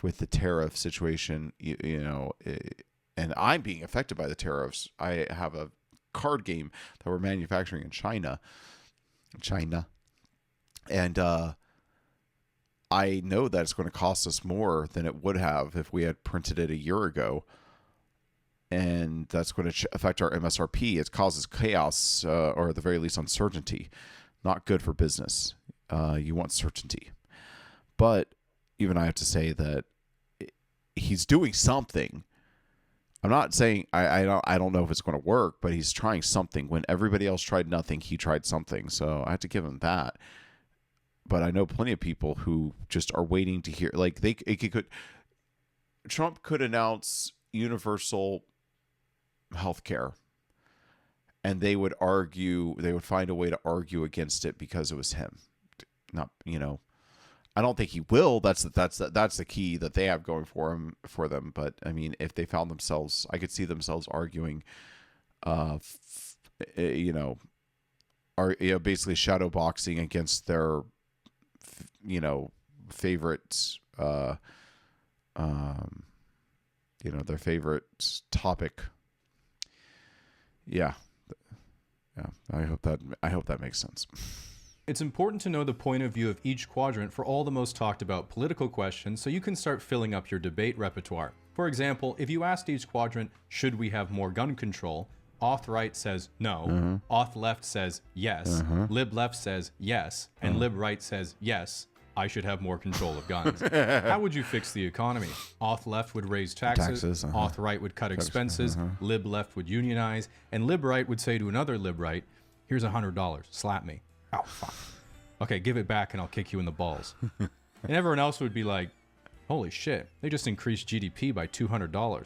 with the tariff situation, and I'm being affected by the tariffs. I have a card game that we're manufacturing in China, and I know that it's going to cost us more than it would have if we had printed it a year ago. And that's going to affect our MSRP. It causes chaos, or at the very least uncertainty. Not good for business. You want certainty. But even I have to say that he's doing something. I'm not saying I don't know if it's going to work, but he's trying something. When everybody else tried nothing, he tried something. So I have to give him that. But I know plenty of people who just are waiting to hear. Like Trump could announce universal healthcare, and they would find a way to argue against it because it was him. Not, I don't think he will. That's the key that they have going for them. But I mean, if they found themselves, I could see themselves arguing, basically shadow boxing against their, favorite, their favorite topic. Yeah. I hope that makes sense. It's important to know the point of view of each quadrant for all the most talked about political questions so you can start filling up your debate repertoire. For example, if you asked each quadrant, should we have more gun control? Auth right says no, Auth left says yes, Lib left says yes, and Lib right says yes, I should have more control of guns. How would you fix the economy? Auth left would raise taxes, Auth right would cut expenses, Lib left would unionize, and Lib right would say to another Lib right, here's $100, slap me. Oh, fuck. Okay, give it back and I'll kick you in the balls. And everyone else would be like, holy shit, they just increased GDP by $200.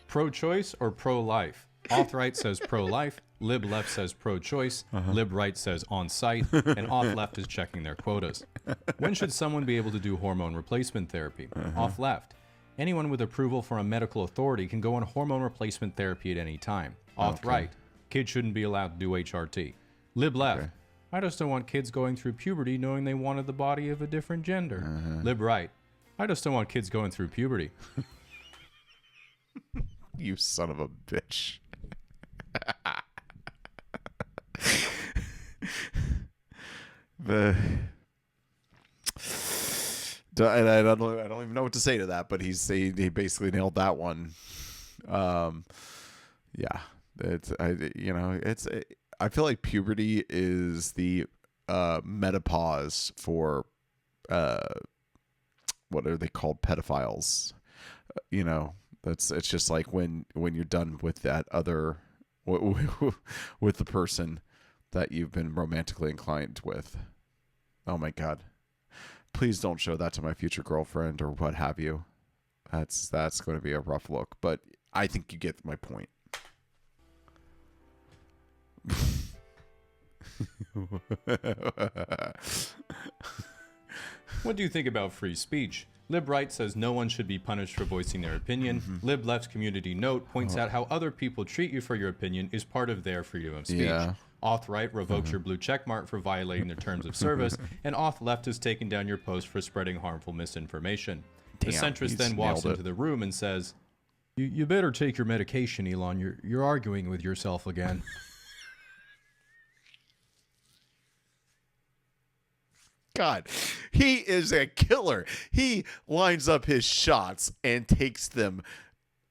Pro-choice or pro-life? Auth right says pro-life, Lib left says pro-choice, Lib right says on-site, and Auth left is checking their quotas. When should someone be able to do hormone replacement therapy? Auth left. Anyone with approval from a medical authority can go on hormone replacement therapy at any time. Auth right. Kids shouldn't be allowed to do HRT. Lib left. Okay. I just don't want kids going through puberty knowing they wanted the body of a different gender. Lib right. I just don't want kids going through puberty. You son of a bitch. I don't even know what to say to that, but he basically nailed that one. Yeah, I feel like puberty is the menopause for what are they called, pedophiles. It's just like when you're done with that other with the person that you've been romantically inclined with. Oh my God. Please don't show that to my future girlfriend or what have you. That's going to be a rough look, but I think you get my point. What do you think about free speech? Lib right says no one should be punished for voicing their opinion. Lib left's community note points out how other people treat you for your opinion is part of their freedom of speech. Yeah. Auth right revokes your blue check mark for violating their terms of service, and Auth left has taken down your post for spreading harmful misinformation. The centrist then walks into the room and says, "You better take your medication, Elon. You're arguing with yourself again." God, he is a killer. He lines up his shots and takes them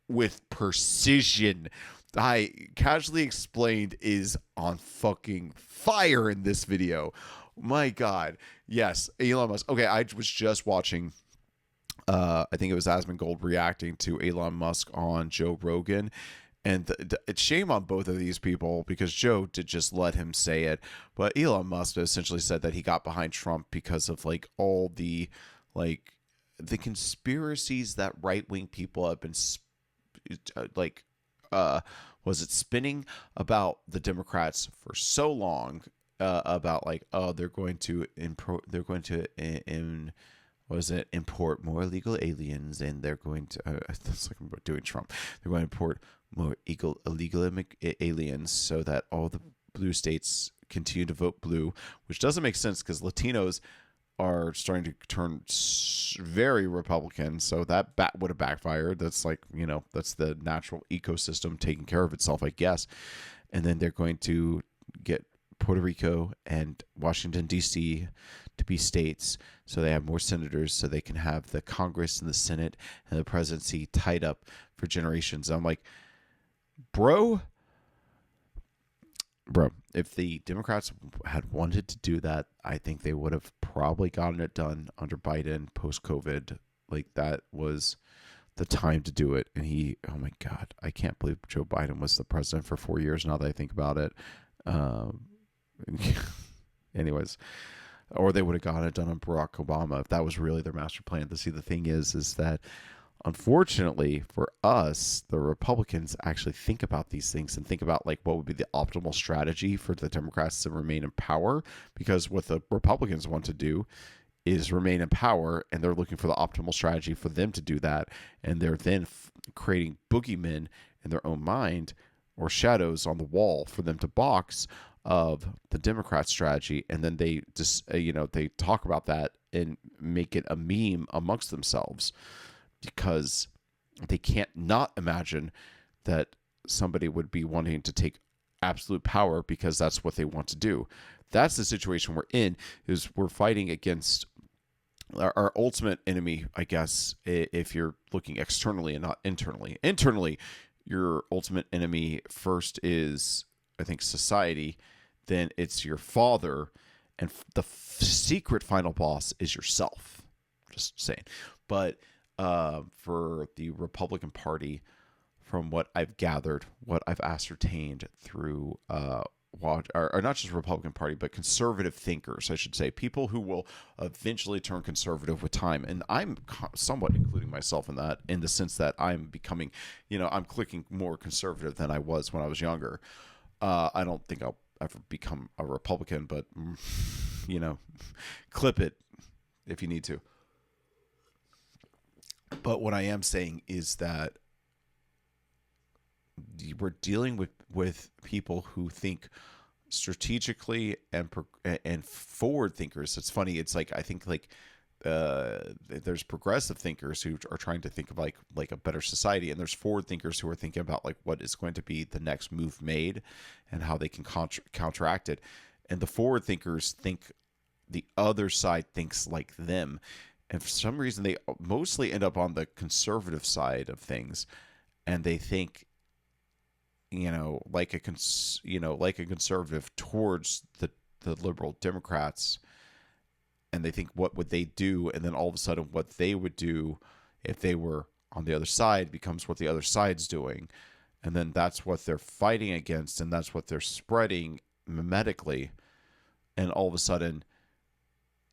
with precision. I casually explained is on fucking fire in this video. My God. Yes, Elon Musk. Okay, I was just watching, I think it was Asmongold reacting to Elon Musk on Joe Rogan. And it's shame on both of these people because Joe did just let him say it. But Elon Musk essentially said that he got behind Trump because of like all the conspiracies that right-wing people have been was it spinning about the Democrats for so long, about like, oh, they're going to was it import more illegal aliens, and they're going to that's like I'm doing Trump. They're going to import more illegal aliens so that all the blue states continue to vote blue, which doesn't make sense because Latinos are starting to turn very Republican, so that would have backfired. That's like, that's the natural ecosystem taking care of itself, I guess. And then they're going to get Puerto Rico and Washington, D.C. to be states, so they have more senators, so they can have the Congress and the Senate and the presidency tied up for generations. I'm like, bro, if the Democrats had wanted to do that, I think they would have probably gotten it done under Biden post-COVID. Like, that was the time to do it. And oh my God, I can't believe Joe Biden was the president for 4 years now that I think about it. Anyways, or they would have gotten it done on Barack Obama if that was really their master plan. To see, the thing is that unfortunately for us, the Republicans actually think about these things and think about like what would be the optimal strategy for the Democrats to remain in power, because what the Republicans want to do is remain in power, and they're looking for the optimal strategy for them to do that, and they're then creating boogeymen in their own mind or shadows on the wall for them to box of the Democrat strategy, and then they just they talk about that and make it a meme amongst themselves, because they can't not imagine that somebody would be wanting to take absolute power because that's what they want to do. That's the situation we're in, is we're fighting against our ultimate enemy, I guess, if you're looking externally and not internally. Internally, your ultimate enemy first is, I think, society, then it's your father, and the secret final boss is yourself. Just saying. But for the Republican Party, from what I've gathered, what I've ascertained through or not just Republican Party, but conservative thinkers, I should say, people who will eventually turn conservative with time. And I'm somewhat including myself in that, in the sense that I'm becoming, I'm clicking more conservative than I was when I was younger. I don't think I'll ever become a Republican, but, clip it if you need to. But what I am saying is that we're dealing with people who think strategically and forward thinkers. It's funny. It's like, I think like there's progressive thinkers who are trying to think of like a better society, and there's forward thinkers who are thinking about like what is going to be the next move made and how they can counteract it. And the forward thinkers think the other side thinks like them, and for some reason they mostly end up on the conservative side of things, and they think like a conservative towards the liberal Democrats, and they think, what would they do? And then all of a sudden what they would do if they were on the other side becomes what the other side's doing, and then that's what they're fighting against, and that's what they're spreading mimetically. And all of a sudden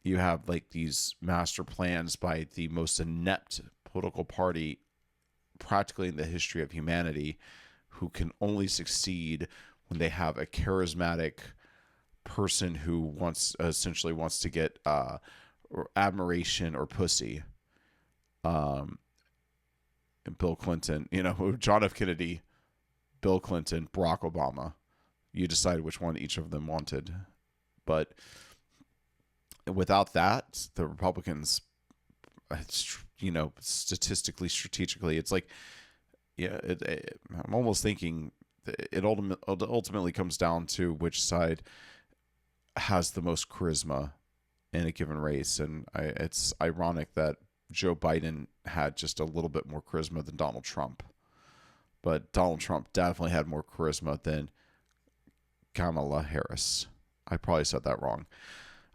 you have like these master plans by the most inept political party practically in the history of humanity, who can only succeed when they have a charismatic person who essentially wants to get admiration or pussy. And Bill Clinton, John F. Kennedy, Bill Clinton, Barack Obama. You decide which one each of them wanted. But without that, the Republicans, statistically, strategically, it's like, I'm almost thinking it ultimately comes down to which side has the most charisma in a given race. And it's ironic that Joe Biden had just a little bit more charisma than Donald Trump. But Donald Trump definitely had more charisma than Kamala Harris. I probably said that wrong.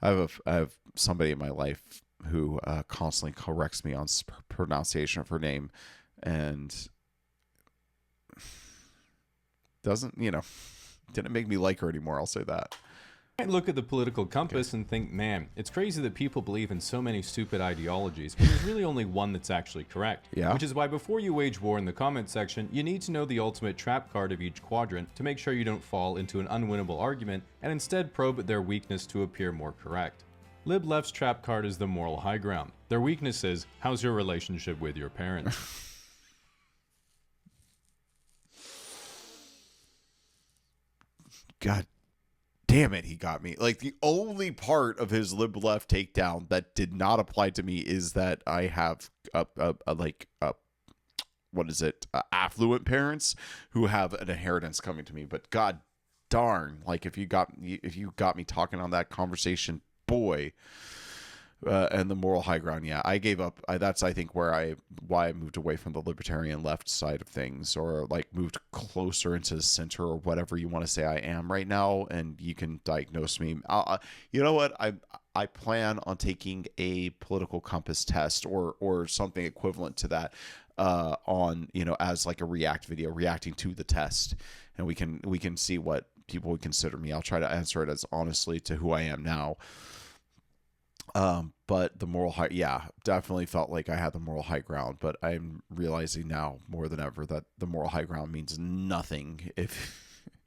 I have somebody in my life who constantly corrects me on pronunciation of her name, and didn't make me like her anymore. I'll say that. I look at the political compass and think, man, it's crazy that people believe in so many stupid ideologies, but there's really only one that's actually correct. Yeah. Which is why before you wage war in the comment section, you need to know the ultimate trap card of each quadrant to make sure you don't fall into an unwinnable argument and instead probe their weakness to appear more correct. Lib Left's trap card is the moral high ground. Their weakness is, how's your relationship with your parents? God damn it, he got me. Like, the only part of his Lib Left takedown that did not apply to me is that I have affluent parents who have an inheritance coming to me. But god darn, like, if you got me talking on that conversation, boy. And the moral high ground, yeah, I gave up. That's, I think, why I moved away from the libertarian left side of things, or like moved closer into the center, or whatever you want to say I am right now. And you can diagnose me. You know what? I plan on taking a political compass test or something equivalent to that on, as like a react video, reacting to the test, and we can see what people would consider me. I'll try to answer it as honestly to who I am now. But the moral high, yeah, definitely felt like I had the moral high ground, but I'm realizing now more than ever that the moral high ground means nothing if,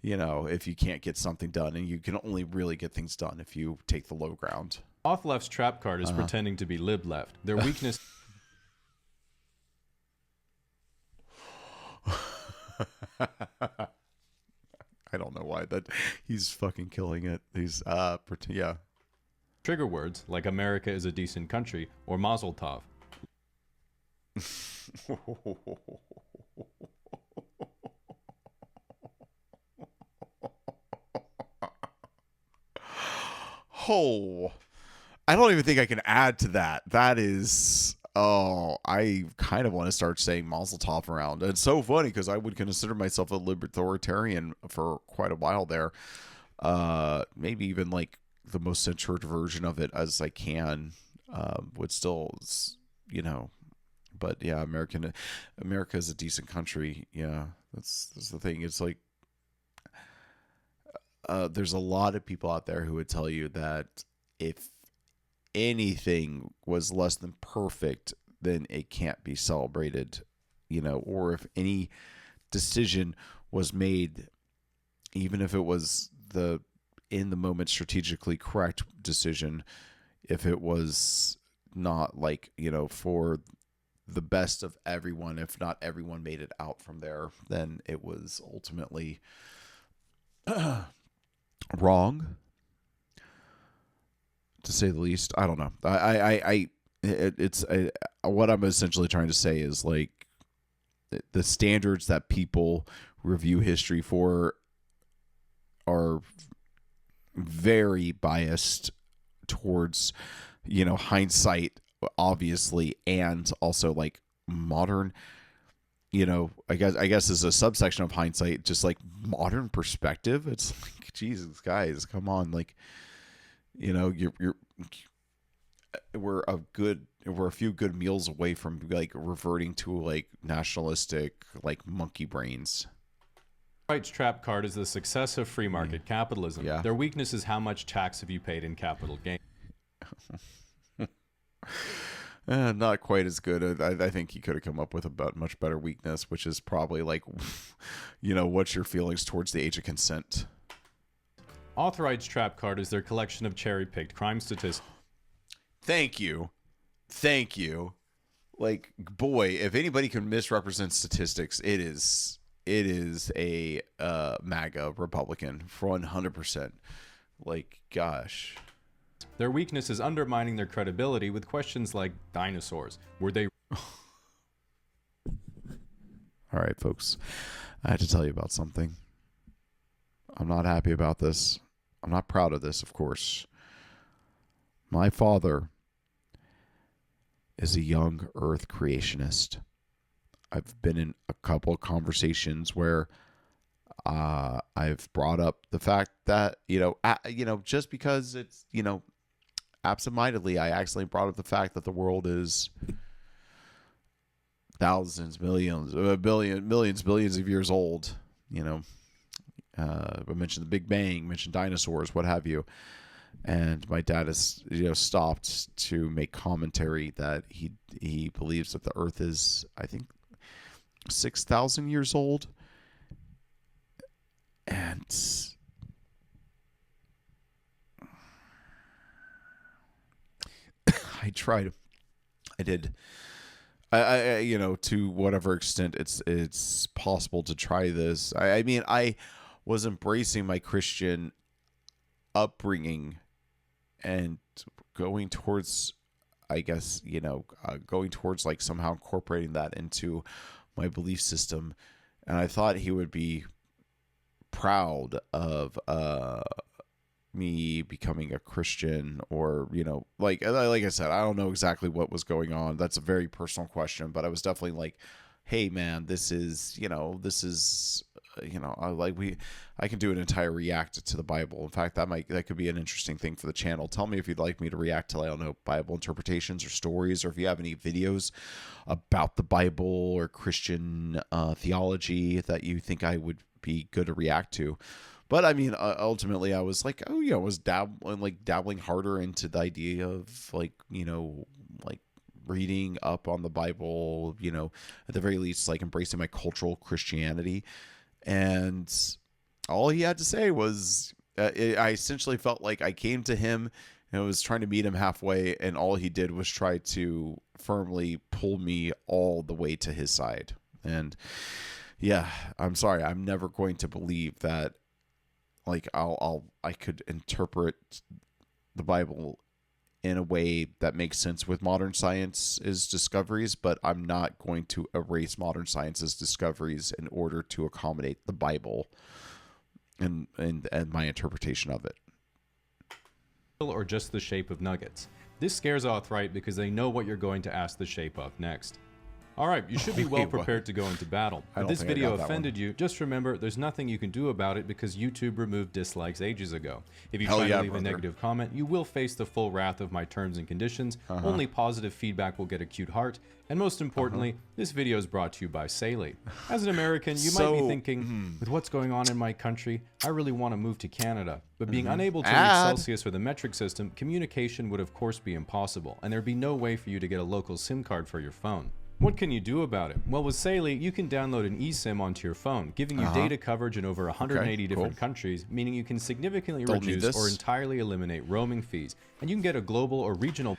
if you can't get something done, and you can only really get things done if you take the low ground. Auth Left's trap card is pretending to be Lib Left. Their weakness... I don't know why that he's fucking killing it. He's yeah. Trigger words like America is a decent country or Mazel Tov. Oh, I don't even think I can add to that. That is, I kind of want to start saying Mazel Tov around. It's so funny because I would consider myself a libertarian for quite a while there. Maybe even like the most censored version of it as I can, would still, but yeah, America is a decent country. Yeah, that's the thing. It's like, there's a lot of people out there who would tell you that if anything was less than perfect, then it can't be celebrated, or if any decision was made, even if it was the in the moment strategically correct decision, if it was not like, for the best of everyone, if not everyone made it out from there, then it was ultimately wrong, to say the least. I don't know. It's what I'm essentially trying to say is like the standards that people review history for are very biased towards, hindsight, obviously, and also like modern, I guess is a subsection of hindsight, just like modern perspective. It's like, Jesus, guys, come on, like, we're a few good meals away from like reverting to like nationalistic, like monkey brains. Right's trap card is the success of free market capitalism. Yeah. Their weakness is how much tax have you paid in capital gain. Not quite as good. I think he could have come up with a much better weakness, which is probably like, what's your feelings towards the age of consent? Authorite's trap card is their collection of cherry-picked crime statistics. Thank you. Like, boy, if anybody can misrepresent statistics, it is a MAGA Republican for 100%. Like, gosh. Their weakness is undermining their credibility with questions like dinosaurs. Were they... All right, folks. I had to tell you about something. I'm not happy about this. I'm not proud of this, of course. My father is a young Earth creationist. I've been in a couple of conversations where I've brought up the fact that, just because it's, absentmindedly, I accidentally brought up the fact that the world is thousands, millions, billions of years old. I mentioned the Big Bang, mentioned dinosaurs, what have you. And my dad has, stopped to make commentary that he believes that the Earth is, I think, 6,000 years old. And I tried. I did. You know, to whatever extent it's possible to try this. I mean, I was embracing my Christian upbringing and going towards, I guess, you know, going towards like somehow incorporating that into my belief system. And I thought he would be proud of me becoming a Christian, or, you know, like I said, I don't know exactly what was going on. That's a very personal question, but I was definitely like, hey man, this is, you know, I can do an entire react to the Bible. In fact, that could be an interesting thing for the channel. Tell me if you'd like me to react to, I don't know, Bible interpretations or stories, or if you have any videos about the Bible or Christian theology that you think I would be good to react to. But I mean, ultimately, I was like, oh yeah, I was dabbling harder into the idea of, like, you know, like reading up on the Bible, you know, at the very least, like embracing my cultural Christianity. And all he had to say was, I essentially felt like I came to him and was trying to meet him halfway, and all he did was try to firmly pull me all the way to his side. And yeah, I'm sorry, I'm never going to believe that, like, I could interpret the Bible in a way that makes sense with modern science's discoveries, but I'm not going to erase modern science's discoveries in order to accommodate the Bible and my interpretation of it. Or just the shape of nuggets. This scares Authright because they know what you're going to ask the shape of next. Alright, you should be well prepared to go into battle. If this video offended you, just remember there's nothing you can do about it because YouTube removed dislikes ages ago. If you try to leave a negative comment, you will face the full wrath of my terms and conditions. Only positive feedback will get a cute heart. And most importantly, this video is brought to you by Saley. As an American, you might be thinking, with what's going on in my country, I really want to move to Canada. But being unable to read Celsius or the metric system, communication would of course be impossible, and there'd be no way for you to get a local SIM card for your phone. What can you do about it? Well, with Saley, you can download an eSIM onto your phone, giving you data coverage in over 180 different countries, meaning you can significantly reduce or entirely eliminate roaming fees, and you can get a global or regional.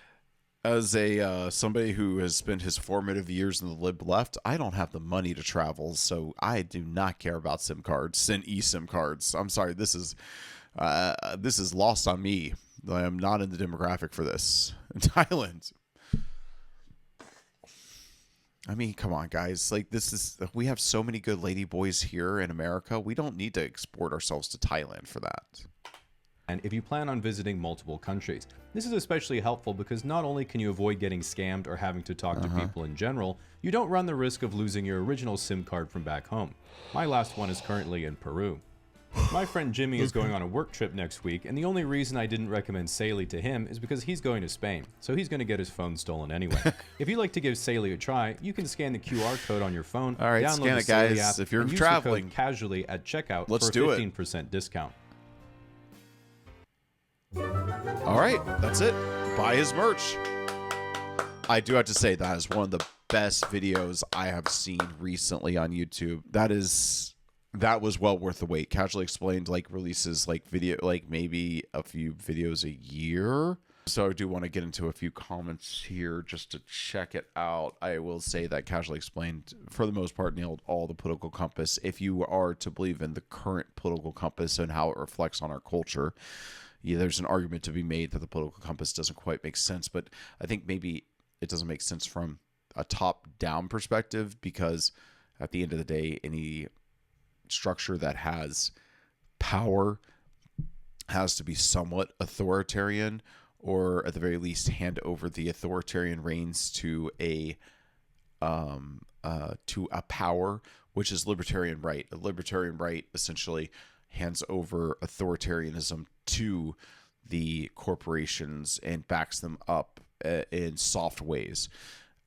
As a somebody who has spent his formative years in the lib left, I don't have the money to travel, so I do not care about SIM cards and eSIM cards. I'm sorry, this is lost on me. I am not in the demographic for this. In Thailand, I mean, come on, guys. Like, we have so many good lady boys here in America. We don't need to export ourselves to Thailand for that. And if you plan on visiting multiple countries, this is especially helpful because not only can you avoid getting scammed or having to talk to people in general, you don't run the risk of losing your original SIM card from back home. My last one is currently in Peru. My friend Jimmy is going on a work trip next week, and the only reason I didn't recommend Saley to him is because he's going to Spain, so he's going to get his phone stolen anyway. If you'd like to give Saley a try, you can scan the QR code on your phone, all right, download scan the it, guys. Saley app, if you're and use traveling, the code casually at checkout let's for a do 15% discount. All right, that's it. Buy his merch. I do have to say that is one of the best videos I have seen recently on YouTube. That was well worth the wait. Casually Explained releases maybe a few videos a year. So I do want to get into a few comments here just to check it out. I will say that Casually Explained, for the most part, nailed all the political compass. If you are to believe in the current political compass and how it reflects on our culture, yeah, there's an argument to be made that the political compass doesn't quite make sense. But I think maybe it doesn't make sense from a top-down perspective, because at the end of the day, any structure that has power has to be somewhat authoritarian, or at the very least hand over the authoritarian reins to a power, which is libertarian right. A libertarian right essentially hands over authoritarianism to the corporations and backs them up in soft ways.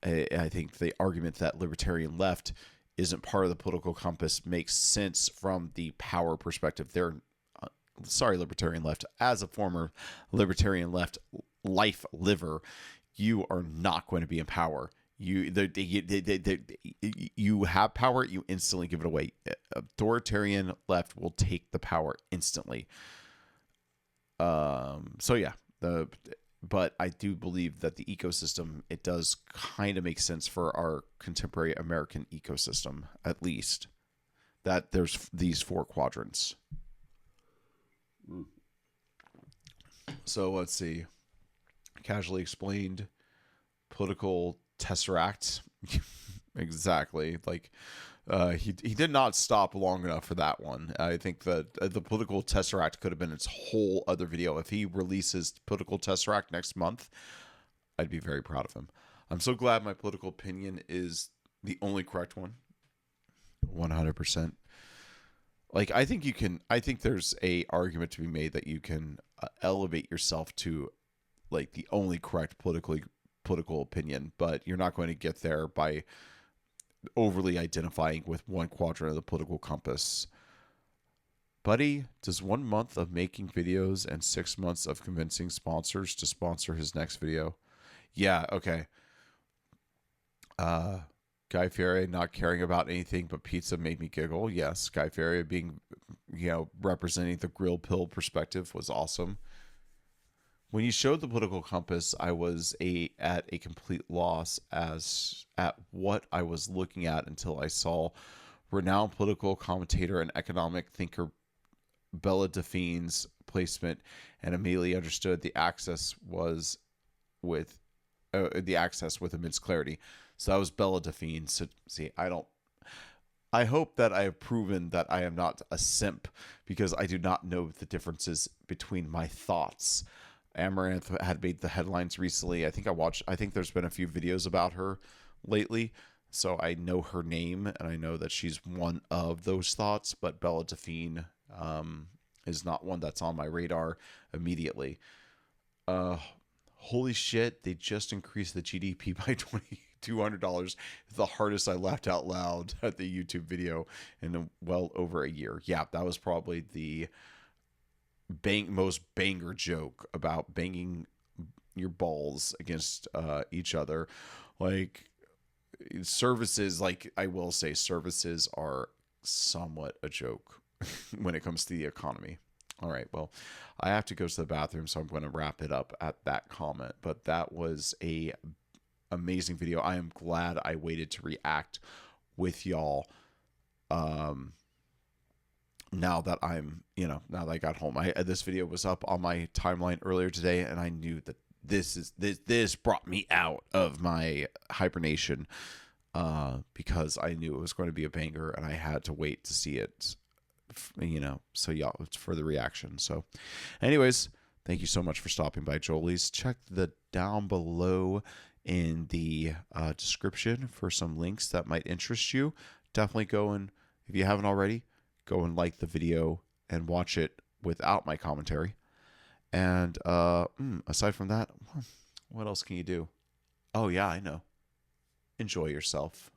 I think the argument that libertarian left isn't part of the political compass makes sense from the power perspective. Libertarian left. As a former libertarian left life liver, you are not going to be in power. You have power, you instantly give it away. Authoritarian left will take the power instantly. So yeah, but I do believe that the ecosystem, it does kind of make sense for our contemporary American ecosystem, at least, that there's these 4 quadrants. So let's see. Casually explained, political tesseract. Exactly. Like, he did not stop long enough for that one. I think that the political tesseract could have been its whole other video. If he releases political tesseract next month, I'd be very proud of him. I'm so glad my political opinion is the only correct one. 100%. Like, I think there's a argument to be made that you can elevate yourself to like the only correct political opinion, but you're not going to get there by overly identifying with one quadrant of the political compass. Buddy, does 1 month of making videos and 6 months of convincing sponsors to sponsor his next video? Yeah, okay. Guy Fieri not caring about anything but pizza made me giggle. Yes, Guy Fieri being, representing the grill pill perspective was awesome. When you showed the political compass, I was at a complete loss as at what I was looking at until I saw renowned political commentator and economic thinker Bella Delphine's placement, and immediately understood the access with immense clarity. So that was Bella Delphine. So see, I hope that I have proven that I am not a simp, because I do not know the differences between my thoughts. Amaranth had made the headlines recently. I think there's been a few videos about her lately, so I know her name and I know that she's one of those thoughts, but Bella Delphine is not one that's on my radar immediately. Holy shit, they just increased the GDP by $2,200. The hardest I laughed out loud at the YouTube video in well over a year. Yeah, that was probably the most banger joke about banging your balls against each other. Like, services, like, I will say services are somewhat a joke when it comes to the economy. All right, well, I have to go to the bathroom, so I'm going to wrap it up at that comment. But that was a amazing video. I am glad I waited to react with y'all. Now that now that I got home, this video was up on my timeline earlier today, and I knew that this brought me out of my hibernation, because I knew it was going to be a banger, and I had to wait to see it, so y'all, it's for the reaction. So anyways, thank you so much for stopping by Jolie's. Check the down below in the description for some links that might interest you. Definitely go and, if you haven't already, go and like the video and watch it without my commentary. And aside from that, what else can you do? Oh yeah, I know. Enjoy yourself.